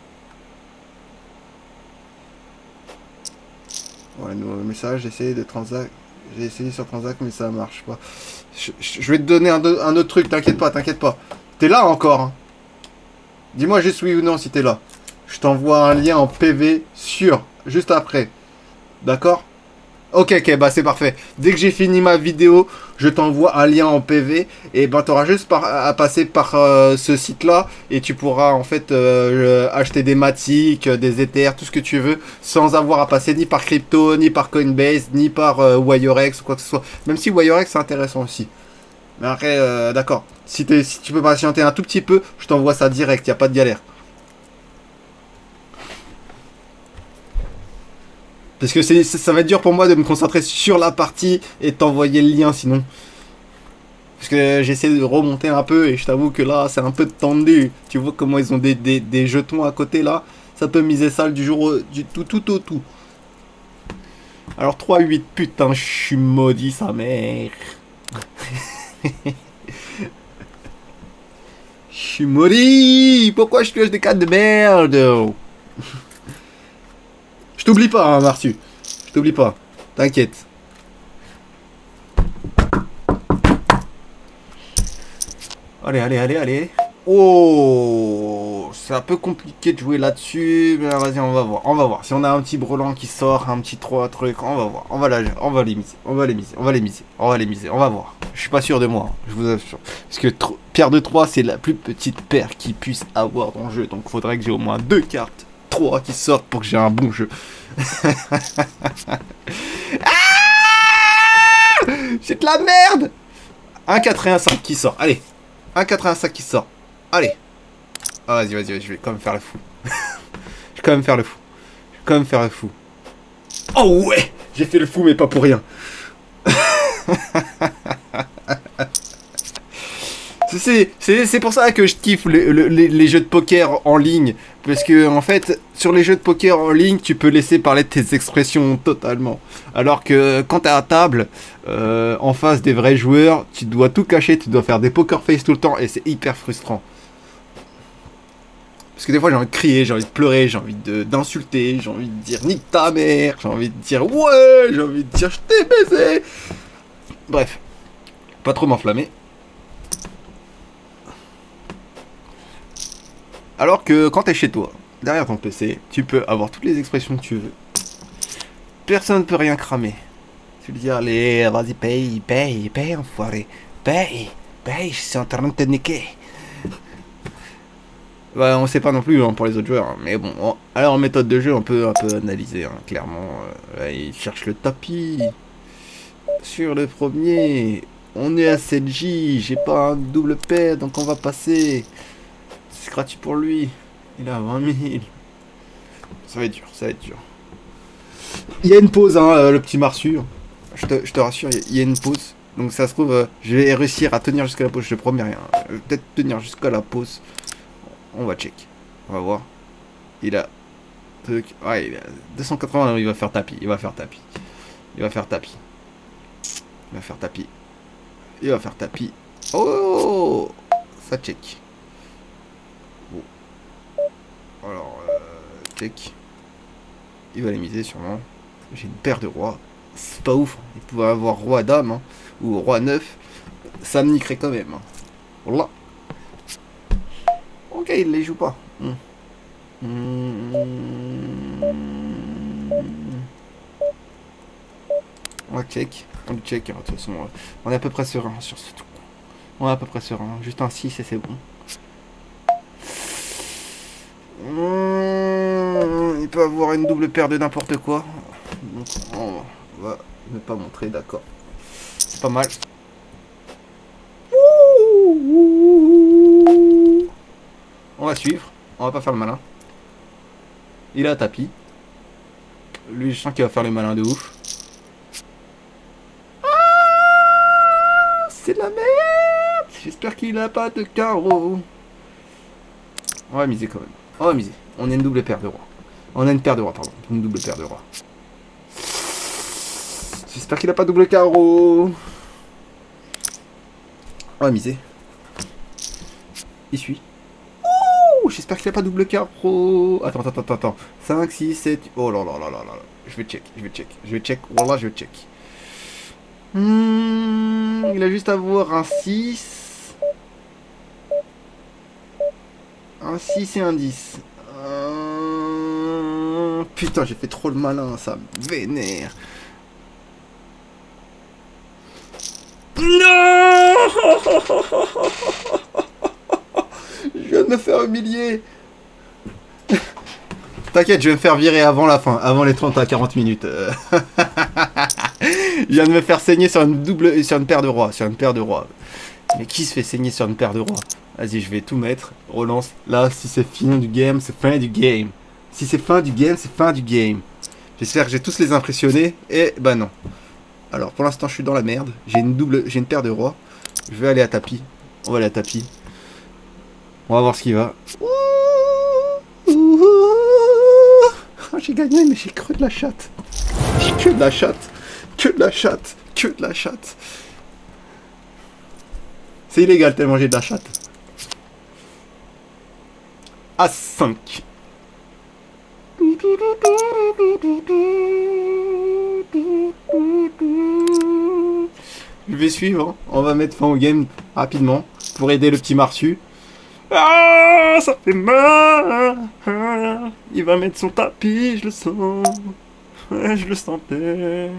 Ouais, nouveau message, j'ai essayé sur Transact, mais ça marche pas. Je vais te donner un autre truc, t'inquiète pas. T'es là encore, hein. Dis-moi juste oui ou non si t'es là. Je t'envoie un lien en PV sûr, juste après. D'accord? Ok, bah c'est parfait. Dès que j'ai fini ma vidéo, je t'envoie un lien en PV. Et ben t'auras juste à passer par ce site-là. Et tu pourras en fait acheter des Matic, des Ether, tout ce que tu veux. Sans avoir à passer ni par crypto, ni par Coinbase, ni par WireX ou quoi que ce soit. Même si WireX c'est intéressant aussi. Mais après, d'accord. Si tu peux patienter un tout petit peu, je t'envoie ça direct, y a pas de galère. Parce que ça va être dur pour moi de me concentrer sur la partie et t'envoyer le lien sinon. Parce que j'essaie de remonter un peu et je t'avoue que là c'est un peu tendu. Tu vois comment ils ont des jetons à côté là. Ça peut miser ça du jour du tout au tout. Alors 3-8, putain je suis maudit sa mère. Je suis maudit. Pourquoi je pioche des cartes de merde? Je t'oublie pas, hein, Marsu. Je t'oublie pas. T'inquiète. Allez. Oh, c'est un peu compliqué de jouer là-dessus. Mais vas-y, on va voir. Si on a un petit brelan qui sort, un petit 3 truc, on va voir. On va les miser. On va les miser. On va voir. Je suis pas sûr de moi, hein, je vous assure. Parce que paire de 3, c'est la plus petite paire qu'il puisse avoir dans le jeu. Donc faudrait que j'ai au moins 2 cartes. 3 qui sortent pour que j'ai un bon jeu. C'est de la merde. Un 4 et un 5 qui sort. Allez. Un 4 et un 5 qui sort. Allez. Ah, vas-y. Je vais quand même faire le fou. Je vais quand même faire le fou. Oh ouais. J'ai fait le fou mais pas pour rien. C'est pour ça que je kiffe les jeux de poker en ligne. Parce que, en fait, sur les jeux de poker en ligne, tu peux laisser parler de tes expressions totalement. Alors que quand t'es à table, en face des vrais joueurs, tu dois tout cacher, tu dois faire des poker face tout le temps et c'est hyper frustrant. Parce que des fois, j'ai envie de crier, j'ai envie de pleurer, j'ai envie d'insulter, j'ai envie de dire nique ta mère, j'ai envie de dire ouais, j'ai envie de dire je t'ai baisé. Bref, pas trop m'enflammer. Alors que quand t'es chez toi, derrière ton PC, tu peux avoir toutes les expressions que tu veux. Personne ne peut rien cramer. Tu lui dis allez, vas-y paye, enfoiré. Paye, je suis en train de te niquer. Bah, on sait pas non plus hein, pour les autres joueurs, hein, mais bon. Alors en méthode de jeu, on peut un peu analyser, hein, clairement. Là, il cherche le tapis. Sur le premier, on est à 7J, j'ai pas un double paire, donc on va passer. C'est gratuit pour lui. Il a 20 000. Ça va être dur. Il y a une pause, hein, le petit Marsu. Je te rassure, il y a une pause. Donc ça se trouve, je vais réussir à tenir jusqu'à la pause, je te promets rien. Je vais peut-être tenir jusqu'à la pause. On va check. On va voir. Il a... Ouais, il a 280, il va faire tapis. Il va faire tapis. Il va faire tapis. Il va faire tapis. Il va faire tapis. Oh, ça check. Bon. Alors, check. Il va les miser sûrement. J'ai une paire de rois. C'est pas ouf. Il pouvait avoir roi dame, hein, ou roi 9. Ça me niquerait quand même. Hein. Voilà. Ok, il les joue pas. On va check. On le check. De toute façon, on est à peu près serein sur ce truc. On est à peu près serein. Juste un 6 et c'est bon. Il peut avoir une double paire de n'importe quoi. Donc, on va ne pas montrer, d'accord. C'est pas mal. On va suivre. On va pas faire le malin. Il a un tapis. Lui, je sens qu'il va faire le malin de ouf. Ah, c'est de la merde. J'espère qu'il a pas de carreau. On va miser quand même. On va miser. On a une double paire de rois. On a une paire de rois, pardon. Une double paire de rois. J'espère qu'il a pas double carreau. On va miser. Il suit. Ouh, j'espère qu'il a pas double carreau. Attends. 5, 6, 7. Oh là là là là là. Je vais check. Voilà, je vais check. Il a juste à avoir un 6. Un 6 et un 10. Putain, j'ai fait trop le malin, ça me vénère. Non. Je viens de me faire humilier. T'inquiète, je vais me faire virer avant la fin, avant les 30 à 40 minutes. Je viens de me faire saigner sur une paire de rois, Mais qui se fait saigner sur une paire de rois? Vas-y, je vais tout mettre. Relance. Là, si c'est fin du game, c'est fin du game. Si c'est fin du game, c'est fin du game. J'espère que j'ai tous les impressionnés. Et bah non. Alors, pour l'instant, je suis dans la merde. J'ai une paire de rois. Je vais aller à tapis. On va aller à tapis. On va voir ce qui va. J'ai gagné, mais j'ai que de la chatte. J'ai que de la chatte. Que de la chatte. Que de la chatte. C'est illégal tellement j'ai de la chatte. À 5. Je vais suivre. Hein. On va mettre fin au game rapidement pour aider le petit Marsu. Ah, ça fait mal. Il va mettre son tapis, je le sens. Je le sentais.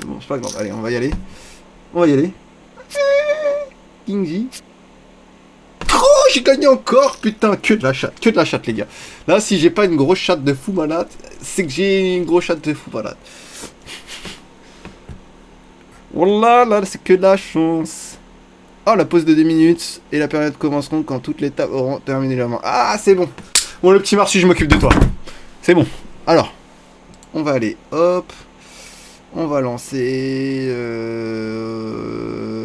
Bon, c'est pas grave. Allez, on va y aller. Kingzy. Oh, j'ai gagné encore. Putain, que de la chatte, les gars. Là, si j'ai pas une grosse chatte de fou malade, c'est que j'ai une grosse chatte de fou malade. Wallah, là, c'est que de la chance. Oh, la pause de 2 minutes et la période commenceront quand toutes les tables auront terminé leur main. Ah, c'est bon. Bon, le petit Marsu, je m'occupe de toi. C'est bon. Alors, on va aller, hop. On va lancer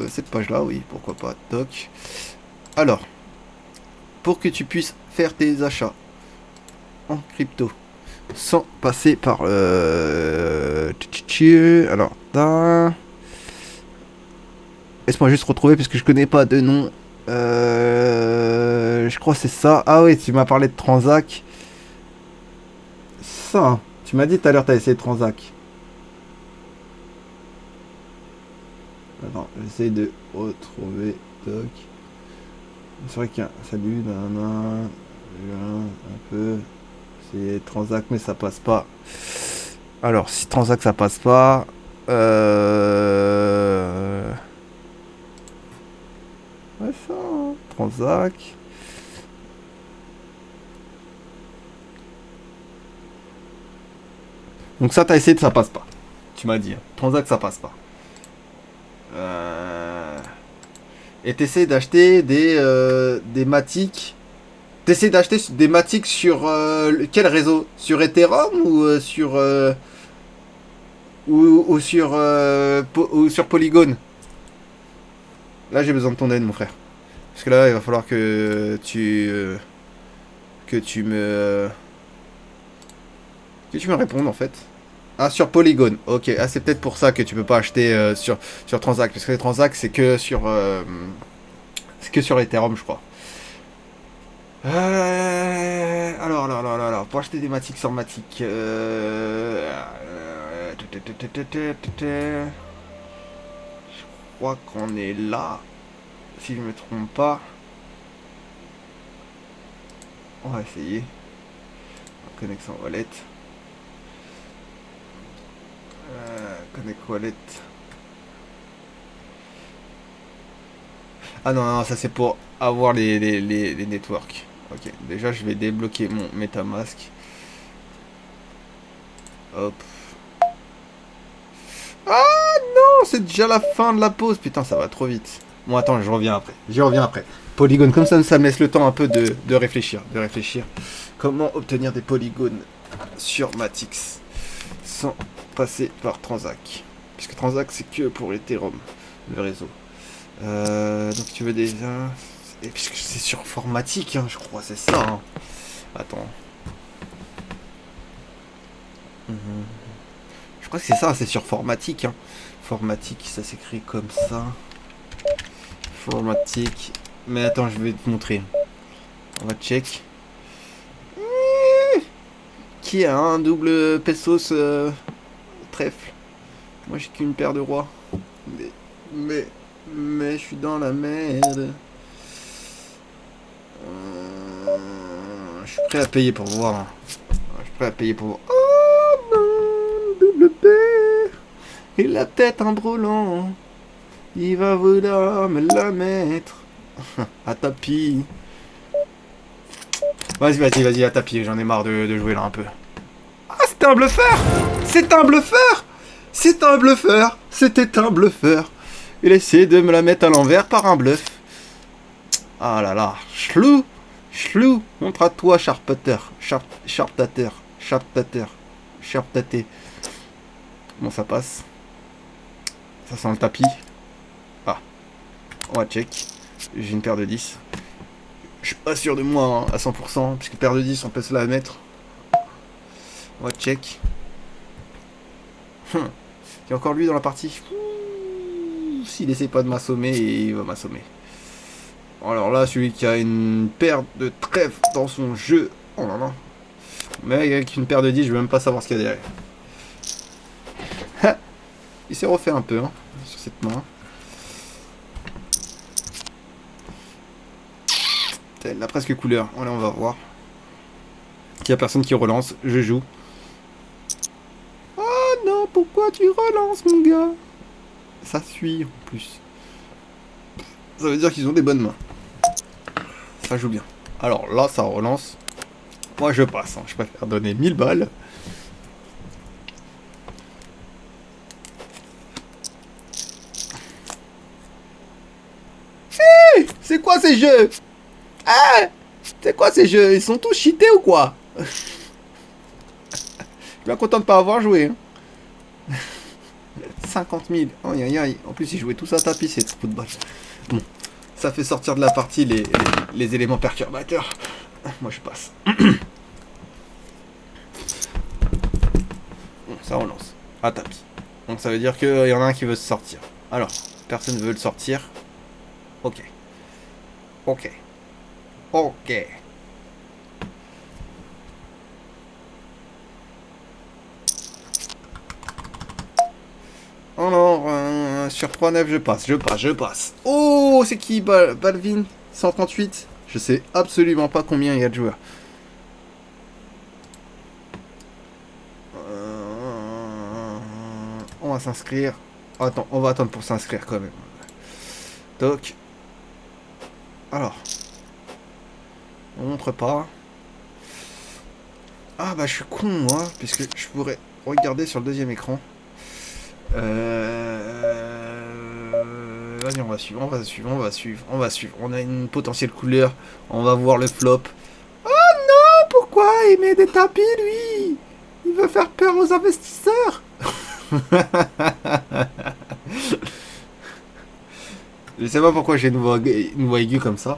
cette page-là, oui, pourquoi pas. Toc. Alors, pour que tu puisses faire tes achats en crypto sans passer par... Alors, laisse-moi juste retrouver parce que je connais pas de nom. Je crois que c'est ça. Ah oui, tu m'as parlé de Transac. Ça, hein. Tu m'as dit tout à l'heure, tu as essayé de Transac. Attends, j'essaie de retrouver. Toc. C'est vrai qu'il y a... Salut, nanana. Un peu. C'est Transac, mais ça passe pas. Alors, si Transac, ça passe pas... Ouais, ça, hein. Transac. Donc ça, t'as essayé, ça passe pas. Tu m'as dit. Hein. Transac, ça passe pas. Et t'essaies d'acheter des Matic. T'essaies d'acheter des Matic sur quel réseau? Sur Ethereum ou sur ou sur Polygon? Là, j'ai besoin de ton aide, mon frère. Parce que là, il va falloir que tu me... que tu me répondes, en fait. Ah, sur Polygon. Ok. Ah, c'est peut-être pour ça que tu peux pas acheter sur Transact. Parce que les Transact, c'est que sur... c'est que sur Ethereum, je crois. Alors, pour acheter des Matic sans Matic... je crois qu'on est là. Si je me trompe pas. On va essayer. Connexion wallet. Connect wallet. Ah non, non, ça c'est pour avoir les networks. Ok, déjà je vais débloquer mon MetaMask. Hop. Ah non, c'est déjà la fin de la pause. Putain, ça va trop vite. Bon, attends, je reviens après. J'y reviens après. Polygone, comme ça me laisse le temps un peu de réfléchir. De réfléchir. Comment obtenir des polygones sur Matix sans passer par Transact. Puisque Transact, c'est que pour Ethereum, le réseau. Donc tu veux déjà... Et puisque c'est sur Formatic, hein, je crois, c'est ça. Hein. Attends. Je crois que c'est ça, c'est sur Formatic. Hein. Formatic, ça s'écrit comme ça. Formatic. Mais attends, je vais te montrer. On va check. Qui a un double pesos trèfle? Moi j'ai qu'une paire de rois. Mais je suis dans la merde. Je suis prêt à payer pour voir. Je suis prêt à payer pour voir. Oh non, double paire. Il a peut-être un brelan. Il va vouloir me la mettre. À tapis. Vas-y, à tapis. J'en ai marre de jouer là un peu. Ah, c'était un bluffeur. C'est un bluffeur. C'est un bluffeur. C'était un bluffeur. Il a essayé de me la mettre à l'envers par un bluff. Ah là là. Chlou. Montre à toi, Sharptater. Sharptater. Bon, ça passe. Ça sent le tapis. Ah. On va check. J'ai une paire de 10. Je suis pas sûr de moi hein, à 100%. Puisque paire de 10, on peut se la mettre. On va check. Il y a encore lui dans la partie. S'il essaie pas de m'assommer, il va m'assommer. Alors là, celui qui a une paire de trèfles dans son jeu. Oh là là. Mais avec une paire de 10, je vais même pas savoir ce qu'il y a derrière. Il s'est refait un peu hein, sur cette main. Elle a presque couleur. Voilà, on va voir. Il y a personne qui relance. Je joue. Oh non, pourquoi tu relances, mon gars? Ça suit en plus. Ça veut dire qu'ils ont des bonnes mains. Ça joue bien. Alors là, ça relance. Moi, je passe. Hein. Je préfère donner 1000 balles. Hey, c'est quoi ces jeux? Ah, c'est quoi ces jeux? Ils sont tous cheatés ou quoi? Je suis bien content de pas avoir joué. Hein. 50 000. Aïe aïe aïe. En plus, ils jouaient tous à tapis, ces trous de balle. Bon. Ça fait sortir de la partie les éléments perturbateurs. Moi, je passe. Bon, ça relance. À tapis. Donc, ça veut dire qu'il y en a un qui veut se sortir. Alors, personne ne veut le sortir. Ok. Ok. Ok. Alors, sur 3-9, je passe. Oh, c'est qui Balvin 138. Je sais absolument pas combien il y a de joueurs. On va s'inscrire. Attends, on va attendre pour s'inscrire quand même. Toc. Alors. On montre pas. Ah bah je suis con moi, puisque je pourrais regarder sur le deuxième écran. Vas-y, on va suivre. On a une potentielle couleur. On va voir le flop. Oh non, pourquoi il met des tapis, lui? Il veut faire peur aux investisseurs. Je sais pas pourquoi j'ai une voix aiguë comme ça.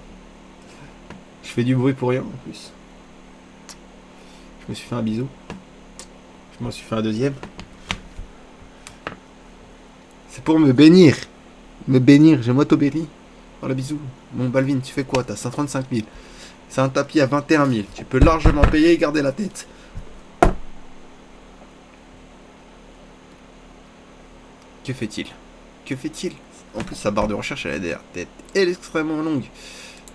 Je fais du bruit pour rien en plus. Je me suis fait un bisou. Je m'en suis fait un deuxième. C'est pour me bénir. Me bénir, je m'auto-bénis. Oh le bisou. Mon Balvin, tu fais quoi? T'as 135 000. C'est un tapis à 21 000. Tu peux largement payer et garder la tête. Que fait-il? Que fait-il? En plus, sa barre de recherche, elle est derrière tête. Elle est extrêmement longue.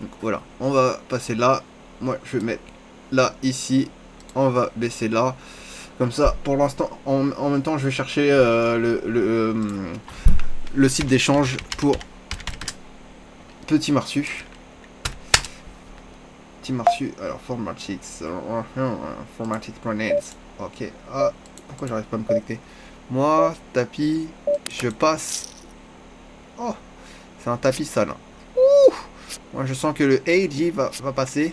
Donc voilà, on va passer là. Moi, je vais mettre là, ici. On va baisser là. Comme ça, pour l'instant, en même temps, je vais chercher le site d'échange pour Petit Marsu. Petit Marsu, alors Formatix.net. Ok, ah, pourquoi j'arrive pas à me connecter? Moi, tapis, je passe. Oh, c'est un tapis sale. Ouh, moi, je sens que le AG va passer.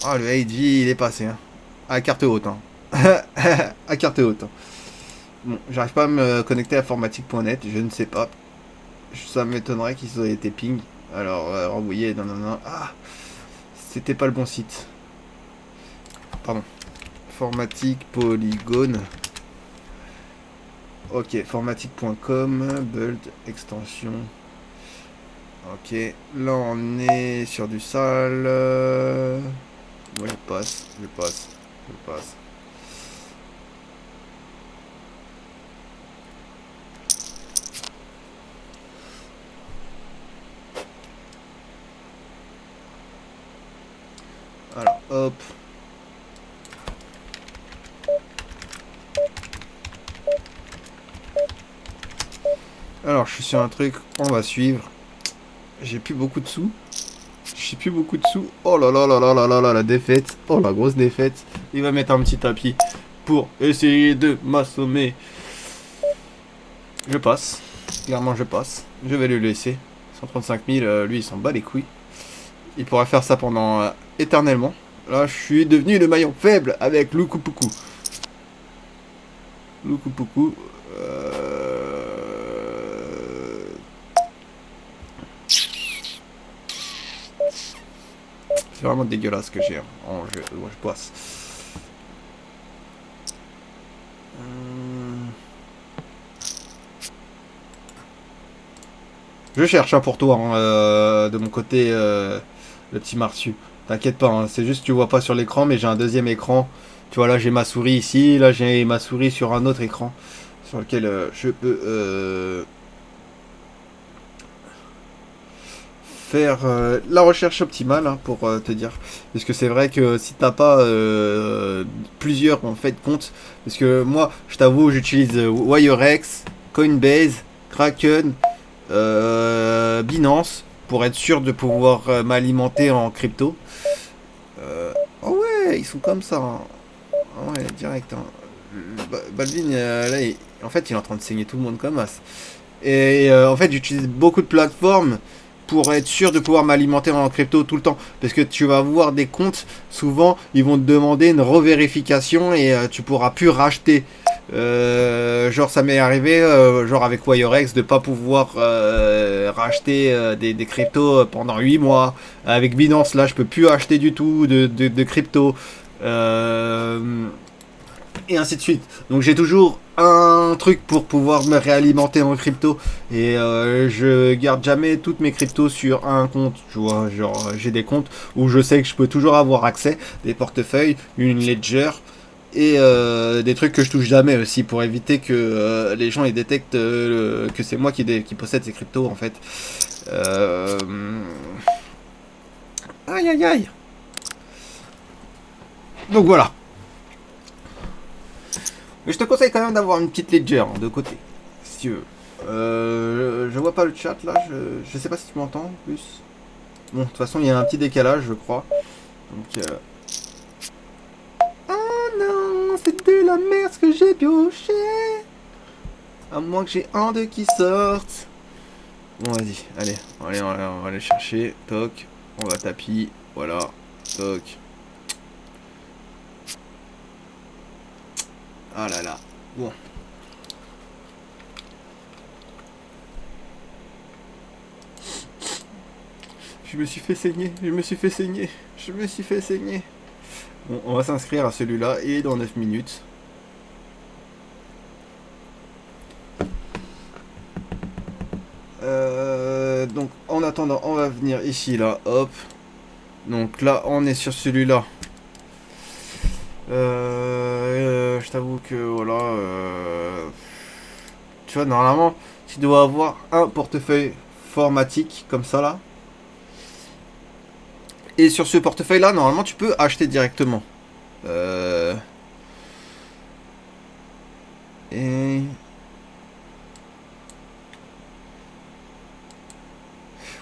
Ah, le AG, il est passé. Hein. À carte haute. Hein. À carte haute. Hein. Bon, j'arrive pas à me connecter à formatic.net, je ne sais pas. Ça m'étonnerait qu'ils aient été ping. Alors, renvoyer, non. Ah, c'était pas le bon site. Pardon. Formatic Polygone. Ok, formatic.com, build, extension. Ok, là on est sur du sale. Ouais, je passe. Alors, hop. Alors, je suis sur un truc, on va suivre. J'ai plus beaucoup de sous. Oh là là là là là là là, la défaite. Oh la grosse défaite. Il va mettre un petit tapis pour essayer de m'assommer. Je passe. Clairement, je passe. Je vais le laisser. 135 000, lui, il s'en bat les couilles. Il pourrait faire ça pendant éternellement. Là, je suis devenu le maillon faible avec Lukupuku. C'est vraiment dégueulasse ce que j'ai en jeu. Moi, je passe. Je cherche hein, pour toi, hein, de mon côté, le petit Marsu. T'inquiète pas, hein, c'est juste que tu vois pas sur l'écran, mais j'ai un deuxième écran. Tu vois, là j'ai ma souris ici, là j'ai ma souris sur un autre écran, sur lequel je peux faire la recherche optimale hein, pour te dire. Parce que c'est vrai que si t'as pas plusieurs en fait comptes, parce que moi, je t'avoue, j'utilise Wirex, Coinbase, Kraken, Binance pour être sûr de pouvoir m'alimenter en crypto. Oh ouais, ils sont comme ça. Hein. Oh ouais, direct. Hein. Balvin, là, en fait, il est en train de saigner tout le monde comme as. Et en fait, j'utilise beaucoup de plateformes pour être sûr de pouvoir m'alimenter en crypto tout le temps. Parce que tu vas voir des comptes, souvent, ils vont te demander une revérification et tu pourras plus racheter. Genre ça m'est arrivé genre avec Wirex de pas pouvoir racheter des cryptos pendant 8 mois. Avec Binance là je peux plus acheter du tout de crypto. Et ainsi de suite. Donc j'ai toujours un truc pour pouvoir me réalimenter en crypto. Et je garde jamais toutes mes cryptos sur un compte. Tu vois, genre j'ai des comptes où je sais que je peux toujours avoir accès, des portefeuilles, une ledger et des trucs que je touche jamais aussi pour éviter que les gens ils détectent que c'est moi qui possède ces cryptos en fait. Aïe aïe aïe. Donc voilà. Mais je te conseille quand même d'avoir une petite ledger hein, de côté, si tu veux. Je vois pas le chat là, je sais pas si tu m'entends en plus. Bon, de toute façon, il y a un petit décalage, je crois. Donc, oh non, c'est de la merde ce que j'ai pioché. À moins que j'ai un d'eux qui sorte. Bon, vas-y, allez, on va aller chercher. Toc, on va tapis. Voilà, toc. Ah là là, bon. Je me suis fait saigner, je me suis fait saigner, je me suis fait saigner. Bon, on va s'inscrire à celui-là et dans 9 minutes. Donc en attendant, on va venir ici, là, hop. Donc là, on est sur celui-là. Je t'avoue que voilà. Tu vois, normalement, tu dois avoir un portefeuille formatique comme ça là. Et sur ce portefeuille là, normalement, tu peux acheter directement. Et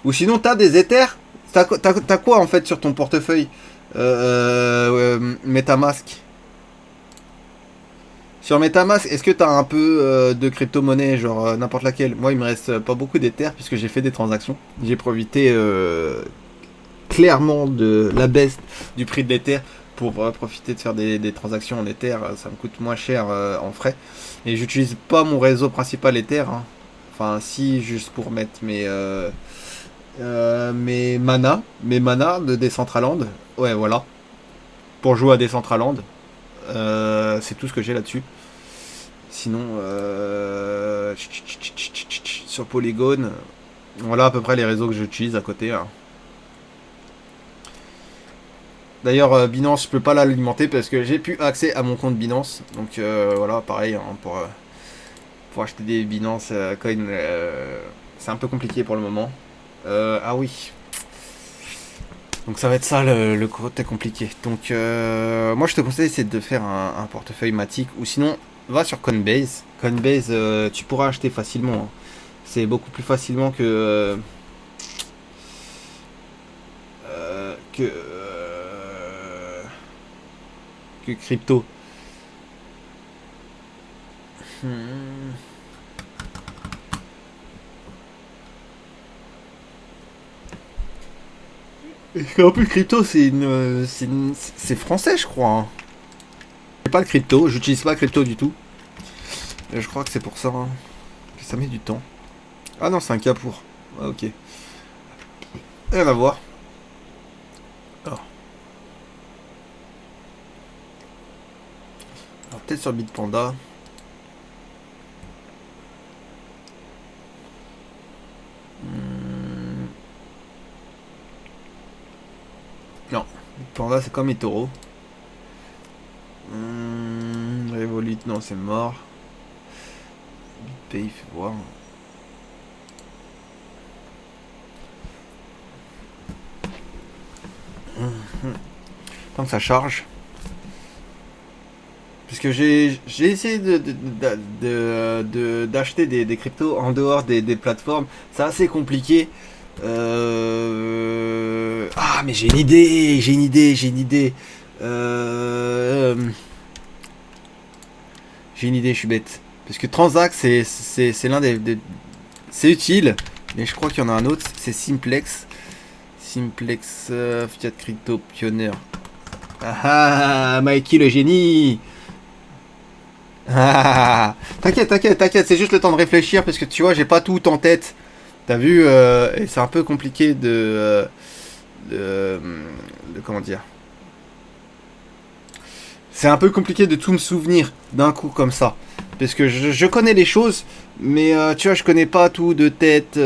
ou sinon, t'as des Ethers. T'as quoi en fait sur ton portefeuille MetaMask. Sur MetaMask, est-ce que t'as un peu de crypto-monnaie, genre n'importe laquelle? Moi, il me reste pas beaucoup d'Ethers puisque j'ai fait des transactions. J'ai profité clairement de la baisse du prix de l'Ether pour profiter de faire des transactions en Ether. Ça me coûte moins cher en frais. Et j'utilise pas mon réseau principal Ether. Hein. Enfin, si, juste pour mettre mes mana de Decentraland. Ouais, voilà. Pour jouer à Decentraland. C'est tout ce que j'ai là-dessus. Sinon, sur Polygon, voilà à peu près les réseaux que j'utilise à côté. Hein. D'ailleurs, Binance, je peux pas l'alimenter parce que j'ai plus accès à mon compte Binance. Donc voilà, pareil, hein, pour acheter des Binance Coin, c'est un peu compliqué pour le moment. Ah oui. Donc ça va être ça le côté compliqué. Donc moi je te conseille c'est de faire un portefeuille Matic ou sinon va sur Coinbase. Coinbase tu pourras acheter facilement. Hein. C'est beaucoup plus facilement que crypto. En plus, crypto, c'est français, je crois. Hein. J'ai pas de crypto, j'utilise pas crypto du tout. Et je crois que c'est pour ça hein, que ça met du temps. Ah non, c'est un cas pour. Ah, ok. Rien à voir. Alors peut-être sur Bitpanda. Non, Bitpanda c'est comme eToro. Revolut, non, c'est mort. BitPay, faut voir. Tant que ça charge. Puisque j'ai essayé d'acheter des cryptos en dehors des plateformes. C'est assez compliqué. Ah, mais j'ai une idée, j'ai une idée. J'ai une idée, je suis bête. Parce que Transact, c'est l'un c'est utile, mais je crois qu'il y en a un autre, c'est Simplex. Simplex Fiat Crypto Pioneer. Ah, Mikey le génie. Ah, t'inquiète, c'est juste le temps de réfléchir parce que tu vois, j'ai pas tout en tête. T'as vu, et c'est un peu compliqué de comment dire. C'est un peu compliqué de tout me souvenir d'un coup comme ça. Parce que je connais les choses, mais tu vois, je connais pas tout de tête.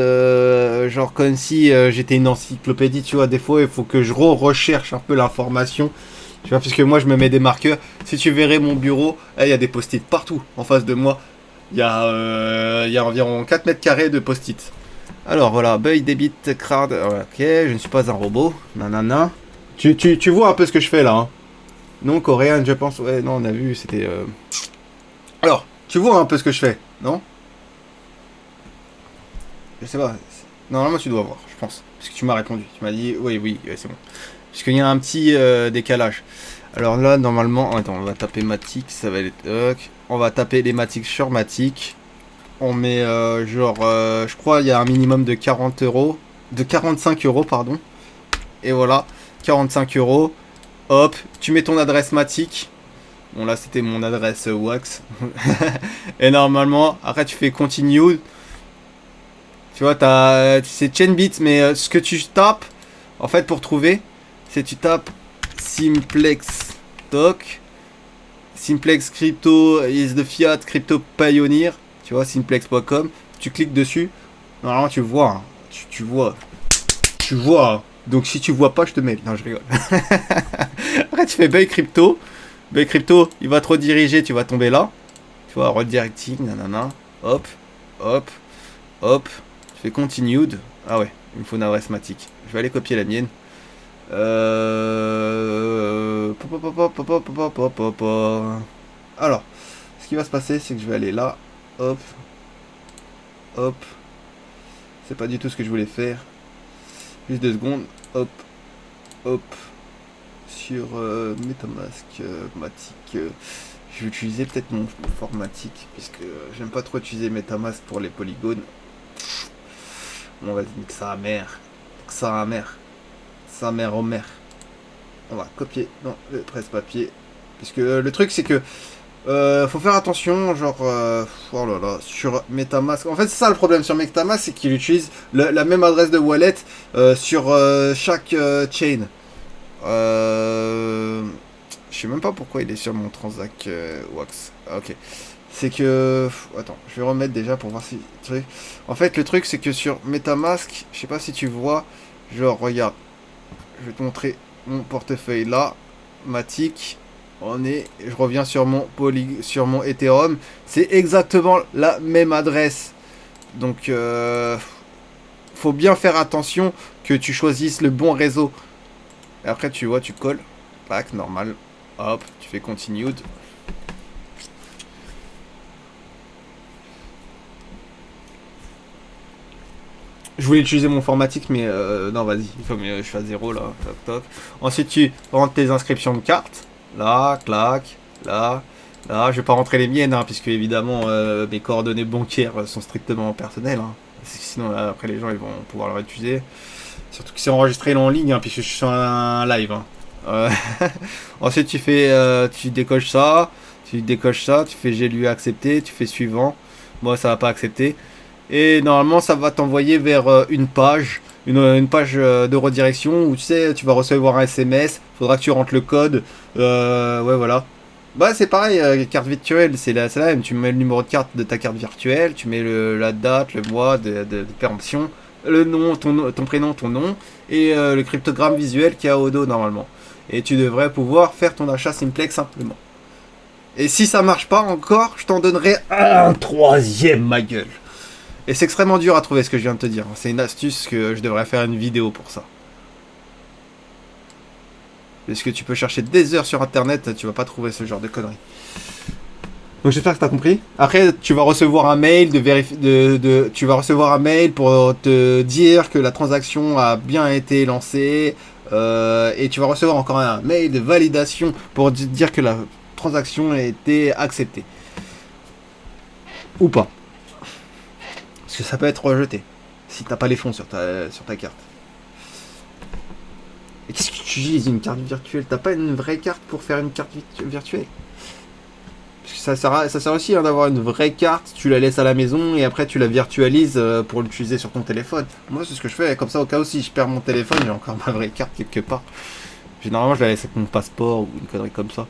Genre comme si j'étais une encyclopédie, tu vois. Des fois, il faut que je recherche un peu l'information. Tu vois, parce que moi, je me mets des marqueurs. Si tu verrais mon bureau, il y a des post-it partout en face de moi. Il y a environ 4 mètres carrés de post-it. Alors voilà, Buy Debit Card. Ok, je ne suis pas un robot. Nanana. Tu vois un peu ce que je fais là. Hein. Non, coréenne, je pense. Ouais, non, on a vu, c'était. Alors, tu vois un peu ce que je fais, non? Je sais pas. Normalement, tu dois voir, je pense. Parce que tu m'as répondu. Tu m'as dit, oui, c'est bon. Parce qu'il y a un petit décalage. Alors là, normalement. Attends, on va taper Matic, ça va être. On va taper les Matic sur Matic. On met je crois il y a un minimum de 40 euros. De 45 euros, pardon. Et voilà, 45 euros. Hop, tu mets ton adresse Matic. Bon là c'était mon adresse Wax. Et normalement, après tu fais continue. Tu vois, c'est Chainbit, mais ce que tu tapes, En fait, pour trouver, c'est tu tapes Simplex Doc, Simplex Crypto is the fiat crypto pioneer, tu vois, simplex.com, tu cliques dessus, normalement tu vois, hein. tu vois, hein. Donc si tu vois pas, je te mets, non je rigole. Après tu fais Buy Crypto, il va te rediriger, tu vas tomber là, tu vois, redirecting, nanana, hop, hop, hop, tu fais continued, ah ouais, il me faut une adresse Matic, je vais aller copier la mienne. Alors, ce qui va se passer, c'est que je vais aller là, hop, hop, c'est pas du tout ce que je voulais faire, juste 2 secondes, hop, hop, sur MetaMask, Matic, je vais utiliser peut-être mon Matic, puisque j'aime pas trop utiliser MetaMask pour les polygones. Bon, vas-y, nique ça à mère, sa mère au mère. On va copier dans le presse-papier. Parce que le truc, c'est que faut faire attention, genre, oh là là, sur MetaMask. En fait, c'est ça le problème sur MetaMask, c'est qu'il utilise la même adresse de wallet sur chaque chain. Je sais même pas pourquoi il est sur mon Transact Wax. Ah, ok. C'est que... Attends, je vais remettre déjà pour voir si... En fait, le truc, c'est que sur MetaMask, je sais pas si tu vois, genre, regarde. Je vais te montrer mon portefeuille là, Matic. Je reviens sur sur mon Ethereum. C'est exactement la même adresse. Donc, faut bien faire attention que tu choisisses le bon réseau. Et après, tu vois, tu colles. Tac, normal. Hop, tu fais continued. Je voulais utiliser mon informatique, mais non, vas-y, il faut mieux que je fasse 0 là. Toc, toc. Ensuite, tu rentres tes inscriptions de carte. Là, clac, là, là. Je vais pas rentrer les miennes, hein, puisque évidemment mes coordonnées bancaires sont strictement personnelles. Hein. Sinon, là, après, les gens ils vont pouvoir le utiliser. Surtout que c'est enregistré en ligne, hein, puisque je suis sur un live. Hein. Ensuite, tu décoches ça, tu fais j'ai lu accepter, tu fais suivant. Moi, ça va pas accepter. Et normalement, ça va t'envoyer vers une page, une page de redirection où tu sais, tu vas recevoir un SMS. Faudra que tu rentres le code. Ouais, voilà. Bah, c'est pareil, carte virtuelle, c'est la même. Tu mets le numéro de carte de ta carte virtuelle, tu mets la date, le mois de péremption, le nom, ton prénom, ton nom, et le cryptogramme visuel qu'il y a au dos normalement. Et tu devrais pouvoir faire ton achat Simplex simplement. Et si ça marche pas encore, je t'en donnerai un troisième, ma gueule. Et c'est extrêmement dur à trouver ce que je viens de te dire. C'est une astuce que je devrais faire une vidéo pour ça. Parce que tu peux chercher des heures sur internet, tu vas pas trouver ce genre de conneries. Donc j'espère que tu as compris. Après, tu vas recevoir un mail tu vas recevoir un mail pour te dire que la transaction a bien été lancée. Et tu vas recevoir encore un mail de validation pour dire que la transaction a été acceptée. Ou pas. Parce que ça peut être rejeté. Si t'as pas les fonds sur ta carte. Et qu'est-ce que tu utilises une carte virtuelle? T'as pas une vraie carte pour faire une carte virtuelle? Parce que ça sert aussi hein, d'avoir une vraie carte, tu la laisses à la maison et après tu la virtualises pour l'utiliser sur ton téléphone. Moi c'est ce que je fais, comme ça au cas où si je perds mon téléphone, j'ai encore ma vraie carte quelque part. Généralement je la laisse avec mon passeport ou une connerie comme ça.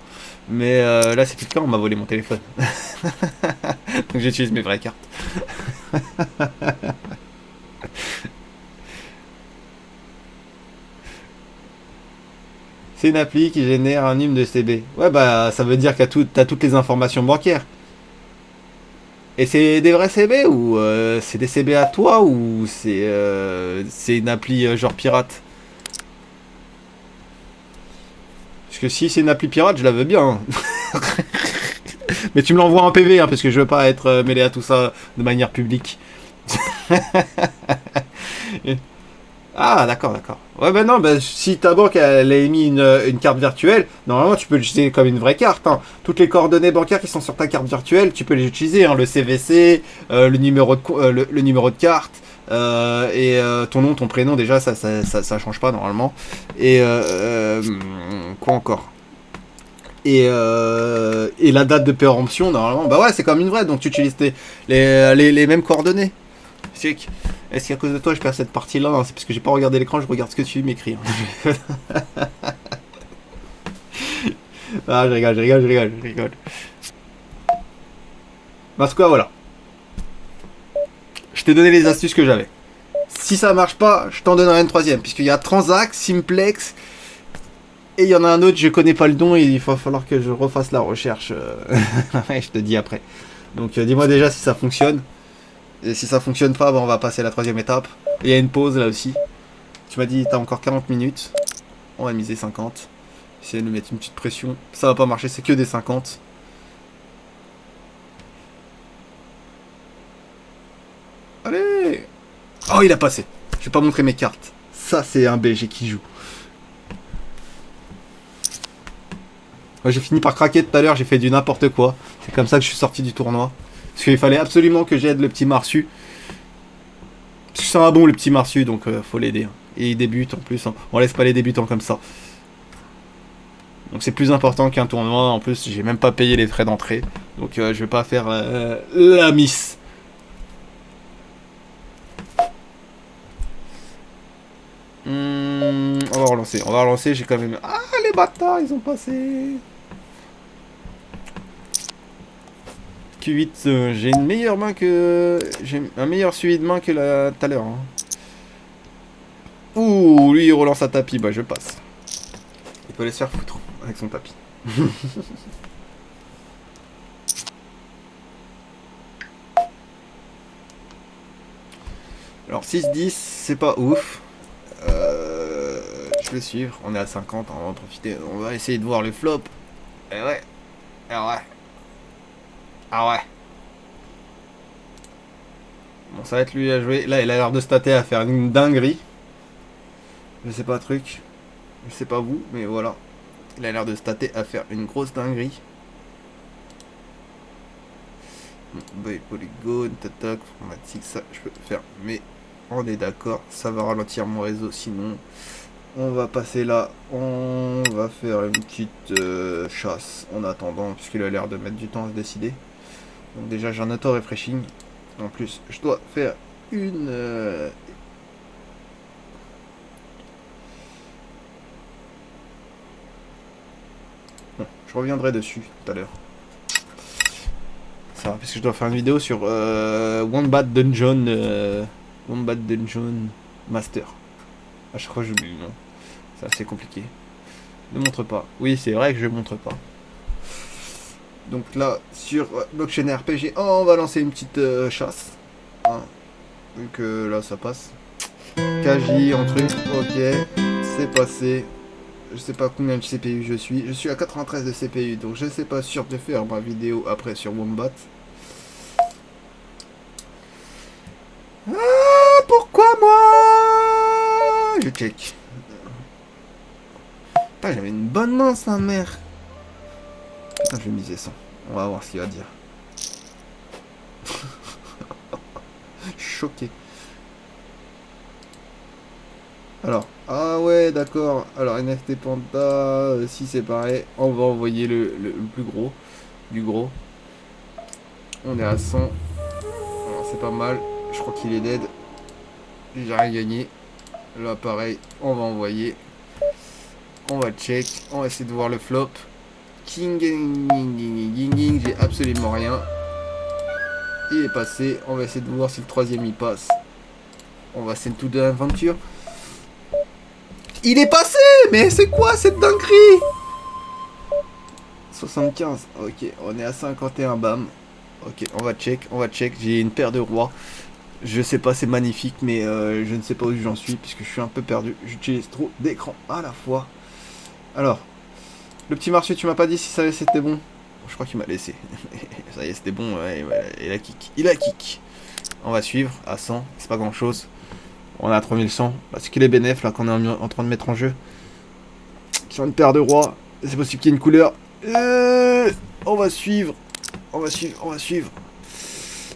Mais là c'est plus le cas, on m'a volé mon téléphone. Donc j'utilise mes vraies cartes. C'est une appli qui génère un numéro de CB. Ouais, bah ça veut dire que t'as toutes les informations bancaires. Et c'est des vrais CB ou c'est des CB à toi ou c'est une appli genre pirate? Parce que si c'est une appli pirate, je la veux bien. Hein. Mais tu me l'envoies en PV, hein, parce que je veux pas être mêlé à tout ça de manière publique. Ah, d'accord. Ouais, bah non, bah, si ta banque elle a émis une carte virtuelle, normalement tu peux l'utiliser comme une vraie carte. Hein. Toutes les coordonnées bancaires qui sont sur ta carte virtuelle, tu peux les utiliser. Hein. Le CVC, le numéro de carte, et ton nom, ton prénom, déjà ça change pas normalement. Et quoi encore? Et la date de péremption, normalement, bah ouais, c'est comme une vraie, donc tu utilises les mêmes coordonnées. Est-ce qu'à cause de toi je perds cette partie-là? Non, c'est parce que j'ai pas regardé l'écran, je regarde ce que tu m'écris. Ah, je rigole. En tout cas, voilà. Je t'ai donné les astuces que j'avais. Si ça marche pas, je t'en donnerai une troisième. Puisqu'il y a Transact, Simplex. Et il y en a un autre, je connais pas le nom. Et il va falloir que je refasse la recherche. Ouais, je te dis après. Donc dis-moi déjà si ça fonctionne. Et si ça fonctionne pas, on va passer à la troisième étape. Et il y a une pause là aussi. Tu m'as dit t'as encore 40 minutes. On va miser 50. Essayer de nous mettre une petite pression. Ça va pas marcher, c'est que des 50. Allez! Oh, il a passé. Je vais pas montrer mes cartes. Ça, c'est un BG qui joue. Ouais, j'ai fini par craquer tout à l'heure, j'ai fait du n'importe quoi. C'est comme ça que je suis sorti du tournoi. Parce qu'il fallait absolument que j'aide le petit Marsu. Parce que c'est un bon le petit Marsu, donc faut l'aider. Et il débute en plus. On laisse pas les débutants comme ça. Donc c'est plus important qu'un tournoi. En plus, j'ai même pas payé les frais d'entrée. Donc je vais pas faire la miss. On va relancer, j'ai quand même... Ah, les bâtards, ils ont passé. Q8, j'ai une meilleure main que... J'ai un meilleur suivi de main que tout à l'heure. Hein. Ouh, lui il relance à tapis, bah je passe. Il peut aller se faire foutre avec son tapis. Alors 6-10, c'est pas ouf. Je vais suivre, on est à 50, on va en profiter. On va essayer de voir le flop. Eh ouais. Ah ouais. Ah ouais. Bon, ça va être lui à jouer. Là, il a l'air de stater à faire une dinguerie. Je sais pas truc. Je sais pas vous, mais voilà. Il a l'air de stater à faire une grosse dinguerie. Boy polygone, tatak, formatique, ça je peux faire. Mais on est d'accord, ça va ralentir mon réseau sinon. On va passer là, on va faire une petite chasse en attendant, puisqu'il a l'air de mettre du temps à se décider. Donc déjà j'ai un auto-refreshing. En plus, je dois faire une... Bon, je reviendrai dessus tout à l'heure. Ça va, parce que je dois faire une vidéo sur Wombat Dungeon Master. À chaque fois j'oublie le nom. C'est assez compliqué. Ne montre pas. Oui, c'est vrai que je montre pas. Donc là, sur Blockchain RPG, on va lancer une petite chasse. Hein. Donc là, ça passe. KJ en truc, ok. C'est passé. Je sais pas combien de CPU je suis. Je suis à 93 de CPU, donc je sais pas sûr de faire ma vidéo après sur Wombat. Ah, pourquoi moi? Je check. Putain, j'avais une bonne main, sa mère. Putain, je vais miser 100. On va voir ce qu'il va dire. Choqué. Alors, ah ouais, d'accord. Alors, NFT Panda, si c'est pareil, on va envoyer le plus gros. Du gros. On est à 100. C'est pas mal. Je crois qu'il est dead. J'ai rien gagné. Là, pareil, on va envoyer. On va check. On va essayer de voir le flop. King, j'ai absolument rien. Il est passé. On va essayer de voir si le troisième il passe. On va essayer tout de l'aventure. Il est passé. Mais c'est quoi cette dinguerie? 75. Ok, on est à 51. Bam. Ok, on va check. J'ai une paire de rois. Je sais pas, c'est magnifique, mais je ne sais pas où j'en suis puisque je suis un peu perdu. J'utilise trop d'écran à la fois. Alors, le petit marché, tu m'as pas dit si ça c'était bon? Je crois qu'il m'a laissé. Ça y est, c'était bon. Ouais, il a kick. Il a kick. On va suivre à 100. C'est pas grand chose. On est à 3100. Parce que les bénéfices là qu'on est en train de mettre en jeu. Qui ont une paire de rois. C'est possible qu'il y ait une couleur. On va suivre. On va suivre.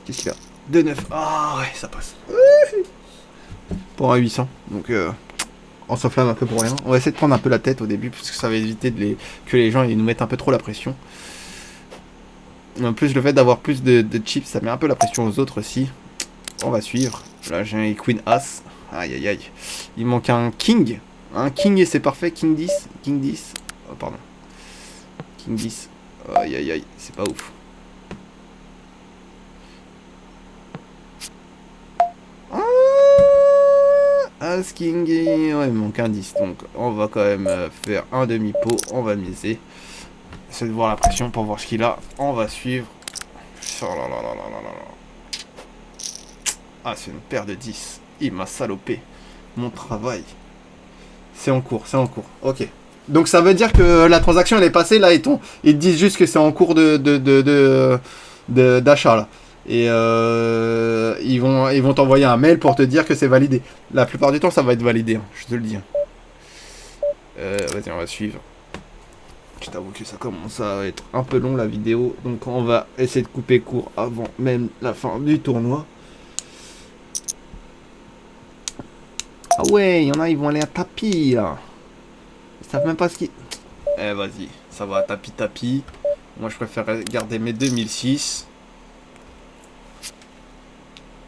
Qu'est-ce qu'il a? 2-9. Ah ouais, ça passe. Pour un 800. Donc on s'enflamme un peu pour rien. On va essayer de prendre un peu la tête au début parce que ça va éviter que les gens ils nous mettent un peu trop la pression. En plus, le fait d'avoir plus de chips, ça met un peu la pression aux autres aussi. On va suivre. Là, j'ai un Queen As. Aïe, aïe, aïe. Il manque un King. Un King et c'est parfait. King 10. King 10. Oh, pardon. King 10. Aïe, aïe, aïe. C'est pas ouf. As King. Ouais, il manque un 10. Donc, on va quand même faire un demi-pot. On va miser. C'est de voir la pression pour voir ce qu'il a. On va suivre. Oh là là là là là là. Ah, c'est une paire de 10. Il m'a salopé. Mon travail. C'est en cours, c'est en cours. Ok. Donc ça veut dire que la transaction elle est passée là, ils te disent juste que c'est en cours d'achat là. Et ils vont t'envoyer un mail pour te dire que c'est validé. La plupart du temps ça va être validé, hein, je te le dis. Vas-y, on va suivre. Je t'avoue que ça commence à être un peu long la vidéo. Donc on va essayer de couper court avant même la fin du tournoi. Ah ouais, il y en a, ils vont aller à tapis là. Ils savent même pas ce qu'ils... Eh vas-y, ça va, tapis. Moi je préfère garder mes 2006.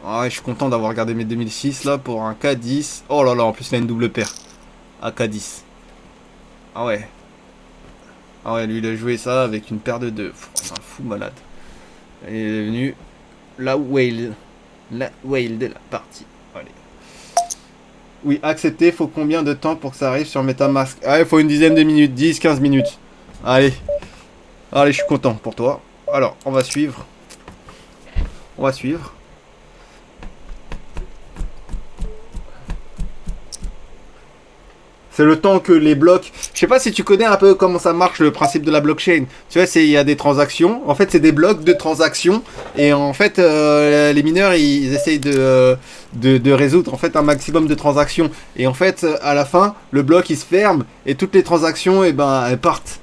Ah ouais, je suis content d'avoir gardé mes 2006 là pour un K10. Oh là là, en plus il a une double paire. À K10. Ah ouais. Ah ouais, lui il a joué ça avec une paire de 2. C'est un fou malade. Il est devenu la whale. La whale de la partie. Allez. Oui, accepter, faut combien de temps pour que ça arrive sur MetaMask? Ah, il faut une dizaine de minutes, 10-15 minutes. Allez. Allez, je suis content pour toi. Alors, on va suivre. On va suivre. C'est le temps que les blocs... Je sais pas si tu connais un peu comment ça marche, le principe de la blockchain. Tu vois, il y a des transactions. En fait, c'est des blocs de transactions. Et en fait, les mineurs, ils essayent de résoudre en fait un maximum de transactions. Et en fait, à la fin, le bloc, il se ferme. Et toutes les transactions, eh ben, elles partent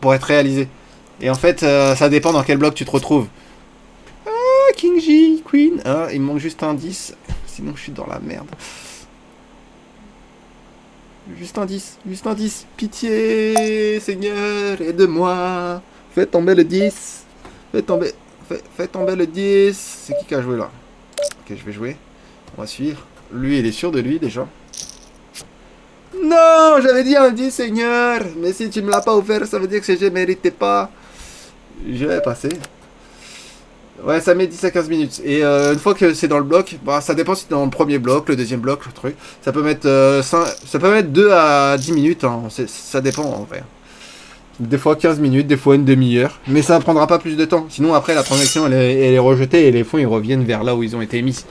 pour être réalisées. Et en fait, ça dépend dans quel bloc tu te retrouves. Ah, King J, Queen. Ah, il me manque juste un 10. Sinon, je suis dans la merde. Juste un 10, pitié, Seigneur, aide-moi, fais tomber le 10, fais tomber le 10, c'est qui a joué là? Ok, je vais jouer, on va suivre, lui il est sûr de lui déjà. Non, j'avais dit un 10, Seigneur, mais si tu me l'as pas offert, ça veut dire que je ne méritais pas. Je vais passer. Ouais, ça met 10 à 15 minutes. Et une fois que c'est dans le bloc, bah, ça dépend si c'est dans le premier bloc, le deuxième bloc, le truc. Ça peut mettre, ça peut mettre 2 à 10 minutes. Hein. Ça dépend en vrai. Des fois 15 minutes, des fois une demi-heure. Mais ça ne prendra pas plus de temps. Sinon, après, la transaction, elle est rejetée et les fonds, ils reviennent vers là où ils ont été émis.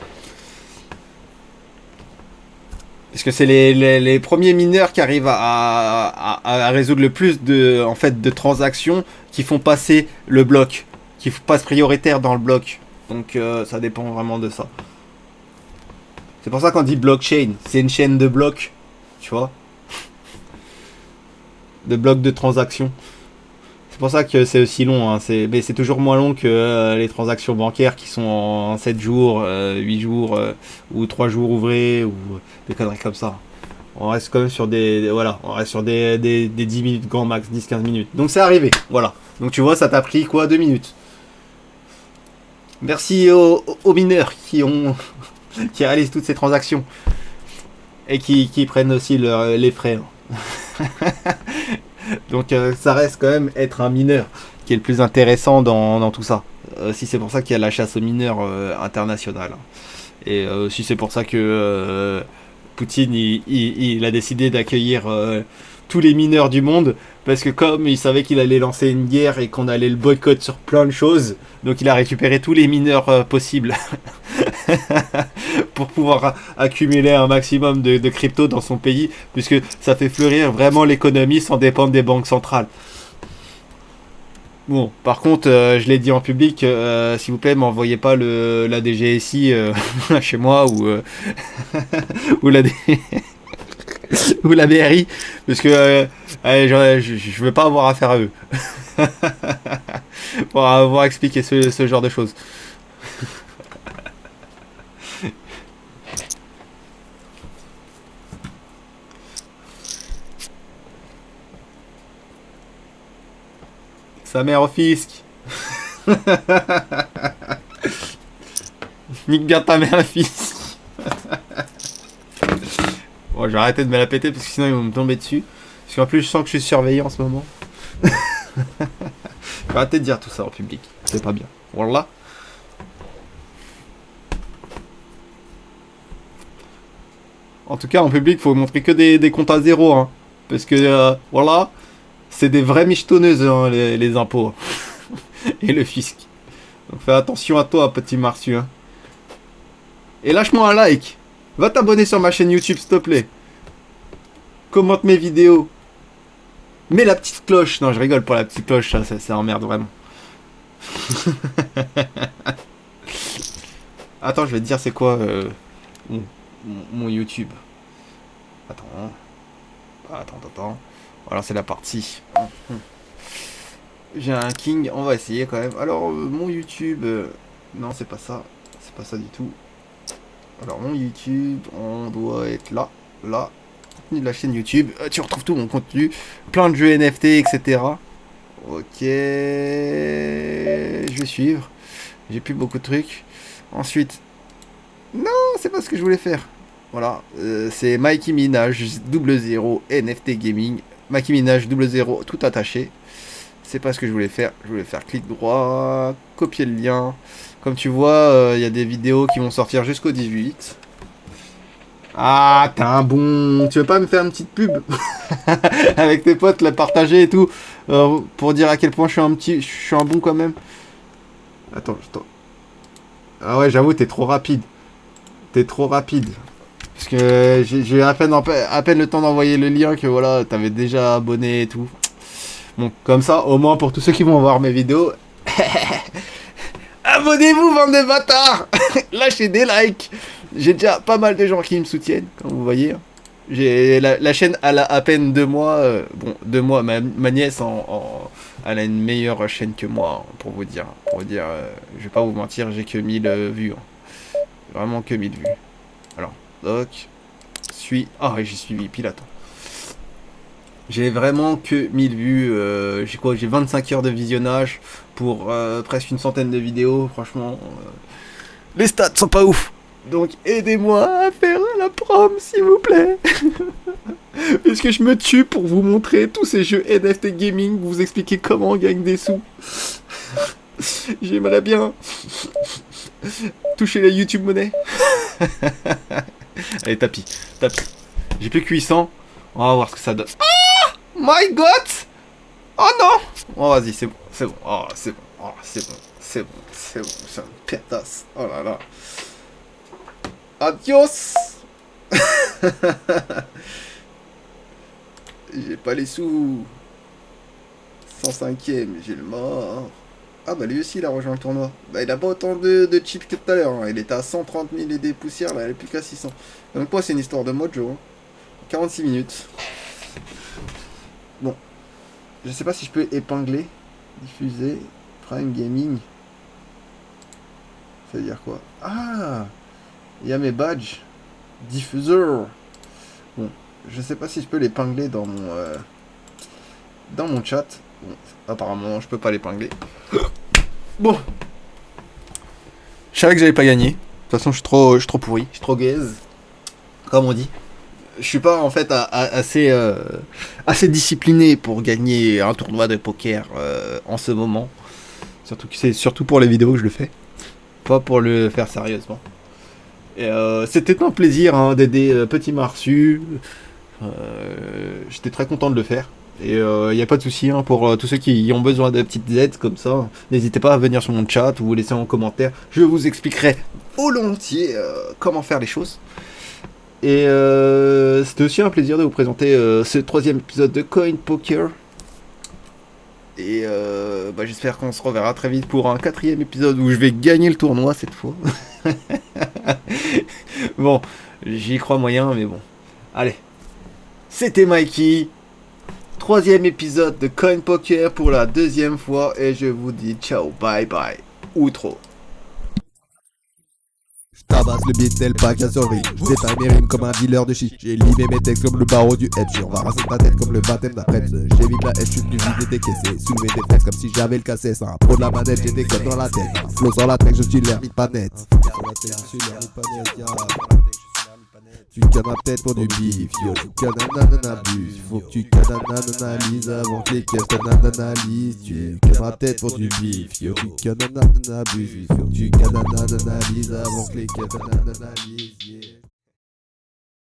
Parce que c'est les premiers mineurs qui arrivent à résoudre le plus en fait, de transactions qui font passer le bloc. Qui passe prioritaire dans le bloc. Donc ça dépend vraiment de ça. C'est pour ça qu'on dit blockchain. C'est une chaîne de blocs. Tu vois. De blocs de transactions. C'est pour ça que c'est aussi long. Hein. Mais c'est toujours moins long que les transactions bancaires qui sont en 7 jours, 8 jours, ou 3 jours ouvrés, ou des conneries comme ça. On reste quand même sur voilà, on reste sur des 10 minutes grand max, 10-15 minutes. Donc c'est arrivé. Voilà. Donc tu vois, ça t'a pris quoi, 2 minutes. Merci aux mineurs qui réalisent toutes ces transactions et qui prennent aussi les frais. Donc ça reste quand même être un mineur qui est le plus intéressant dans tout ça. Si c'est pour ça qu'il y a la chasse aux mineurs internationale. Et si c'est pour ça que Poutine il a décidé d'accueillir tous les mineurs du monde, parce que comme il savait qu'il allait lancer une guerre et qu'on allait le boycott sur plein de choses, donc il a récupéré tous les mineurs possibles pour pouvoir accumuler un maximum de crypto dans son pays, puisque ça fait fleurir vraiment l'économie sans dépendre des banques centrales. Bon, par contre, je l'ai dit en public, s'il vous plaît, m'envoyez pas la DGSI chez moi ou la ou la BRI, parce que je veux pas avoir affaire à eux pour avoir expliqué ce genre de choses. Sa mère au fisc. Nique bien ta mère, le fisc. Bon, je vais arrêter de me la péter parce que sinon ils vont me tomber dessus. Parce qu'en plus, je sens que je suis surveillé en ce moment. Je vais arrêter de dire tout ça en public. C'est pas bien. Voilà. En tout cas, en public, faut montrer que des comptes à zéro. Hein. Parce que, voilà, c'est des vraies michetonneuses, hein, les impôts. Et le fisc. Donc fais attention à toi, petit Marsu. Hein. Et lâche-moi un like. Va t'abonner sur ma chaîne YouTube, s'il te plaît. Commente mes vidéos. Mets la petite cloche. Non, je rigole pour la petite cloche, ça emmerde vraiment. Attends, je vais te dire c'est quoi mon YouTube. Attends. Voilà, c'est la partie. J'ai un king, on va essayer quand même. Alors, mon YouTube... non, c'est pas ça. C'est pas ça du tout. Alors, mon YouTube, on doit être là. Là. Contenu de la chaîne YouTube. Tu retrouves tout mon contenu. Plein de jeux NFT, etc. Ok. Je vais suivre. J'ai plus beaucoup de trucs. Ensuite... non, c'est pas ce que je voulais faire. Voilà. C'est Mikey Minaj 00 NFT Gaming. Mikey Minaj 00 tout attaché. C'est pas ce que je voulais faire. Je voulais faire clic droit, copier le lien. Comme tu vois, il y a des vidéos qui vont sortir jusqu'au 18. Ah, t'es un bon... Tu veux pas me faire une petite pub avec tes potes, la partager et tout, pour dire à quel point je suis un bon quand même. Attends. Ah ouais, j'avoue, t'es trop rapide. Parce que j'ai à peine le temps d'envoyer le lien que voilà, t'avais déjà abonné et tout. Bon, comme ça, au moins pour tous ceux qui vont voir mes vidéos, abonnez-vous, bande de bâtards. Lâchez des likes. J'ai déjà pas mal de gens qui me soutiennent, comme vous voyez. J'ai la chaîne, elle a à peine 2 mois. Bon, 2 mois, ma nièce, elle a une meilleure chaîne que moi, pour vous dire. Je vais pas vous mentir, j'ai que 1000 vues. Hein. Vraiment que 1000 vues. Alors, doc, ah, j'ai suivi Pilaton. J'ai vraiment que 1000 vues. J'ai 25 heures de visionnage pour presque une centaine de vidéos. Franchement, les stats sont pas ouf. Donc aidez-moi à faire la prom, s'il vous plaît. Puisque je me tue pour vous montrer tous ces jeux NFT gaming, vous expliquer comment on gagne des sous. J'aimerais bien toucher la YouTube monnaie. Allez, tapis. J'ai plus que 800. On va voir ce que ça donne. Ah, my God. Oh non. Oh, vas-y, c'est bon. Oh, c'est bon. C'est un pétasse. Oh là là. Adios. J'ai pas les sous. 105ème, j'ai le mort. Ah bah lui aussi il a rejoint le tournoi. Bah il a pas autant de chips que tout à l'heure. Hein. Il était à 130 000 et des poussières, là il est plus qu'à 600. Donc moi c'est une histoire de mojo. Hein. 46 minutes. Bon. Je sais pas si je peux épingler. Diffuser. Prime Gaming. Ça veut dire quoi? Ah, il y a mes badges. Diffuseur. Bon. Je sais pas si je peux l'épingler dans mon chat. Bon, apparemment, je peux pas l'épingler. Bon. Je savais que j'allais pas gagner. De toute façon, je suis trop pourri. Je suis trop gaze. Comme on dit. Je suis pas, en fait, assez discipliné pour gagner un tournoi de poker en ce moment. Surtout que c'est surtout pour les vidéos que je le fais. Pas pour le faire sérieusement. Et c'était un plaisir hein, d'aider Petit Marsu. J'étais très content de le faire. Et il n'y a pas de souci hein, pour tous ceux qui ont besoin de petites aides comme ça. N'hésitez pas à venir sur mon chat ou laisser en commentaire. Je vous expliquerai volontiers comment faire les choses. Et c'était aussi un plaisir de vous présenter ce 3e épisode de Coin Poker. Et j'espère qu'on se reverra très vite pour un 4e épisode où je vais gagner le tournoi cette fois. Bon, j'y crois moyen, mais bon. Allez, c'était Mikey. 3e épisode de Coin Poker pour la 2e fois. Et je vous dis ciao, bye bye. Outro. Tabasse le beat tel pack à survie. J'détaille mes rimes comme un dealer de shit. J'ai limé mes textes comme le barreau du hedge. On va raser ta tête comme le baptême d'après. J'évite la haine, j'suis venu vider tes caissés. Soulever des fesses comme si j'avais le cassé. C'est un pro de la manette, j'ai des codes dans la tête. Un flow sur la tech, je suis l'hermite pas net. Sur la tech, je suis l'hermite pas net. Tu cannes ma tête pour du bif, yo, tu cannes faut que tu cannes analyse avant que les caisses t'analysent. Tu cannes ma tête pour du bif, yo, tu cannes faut que tu cannes analyse avant que les caisses t'analysent.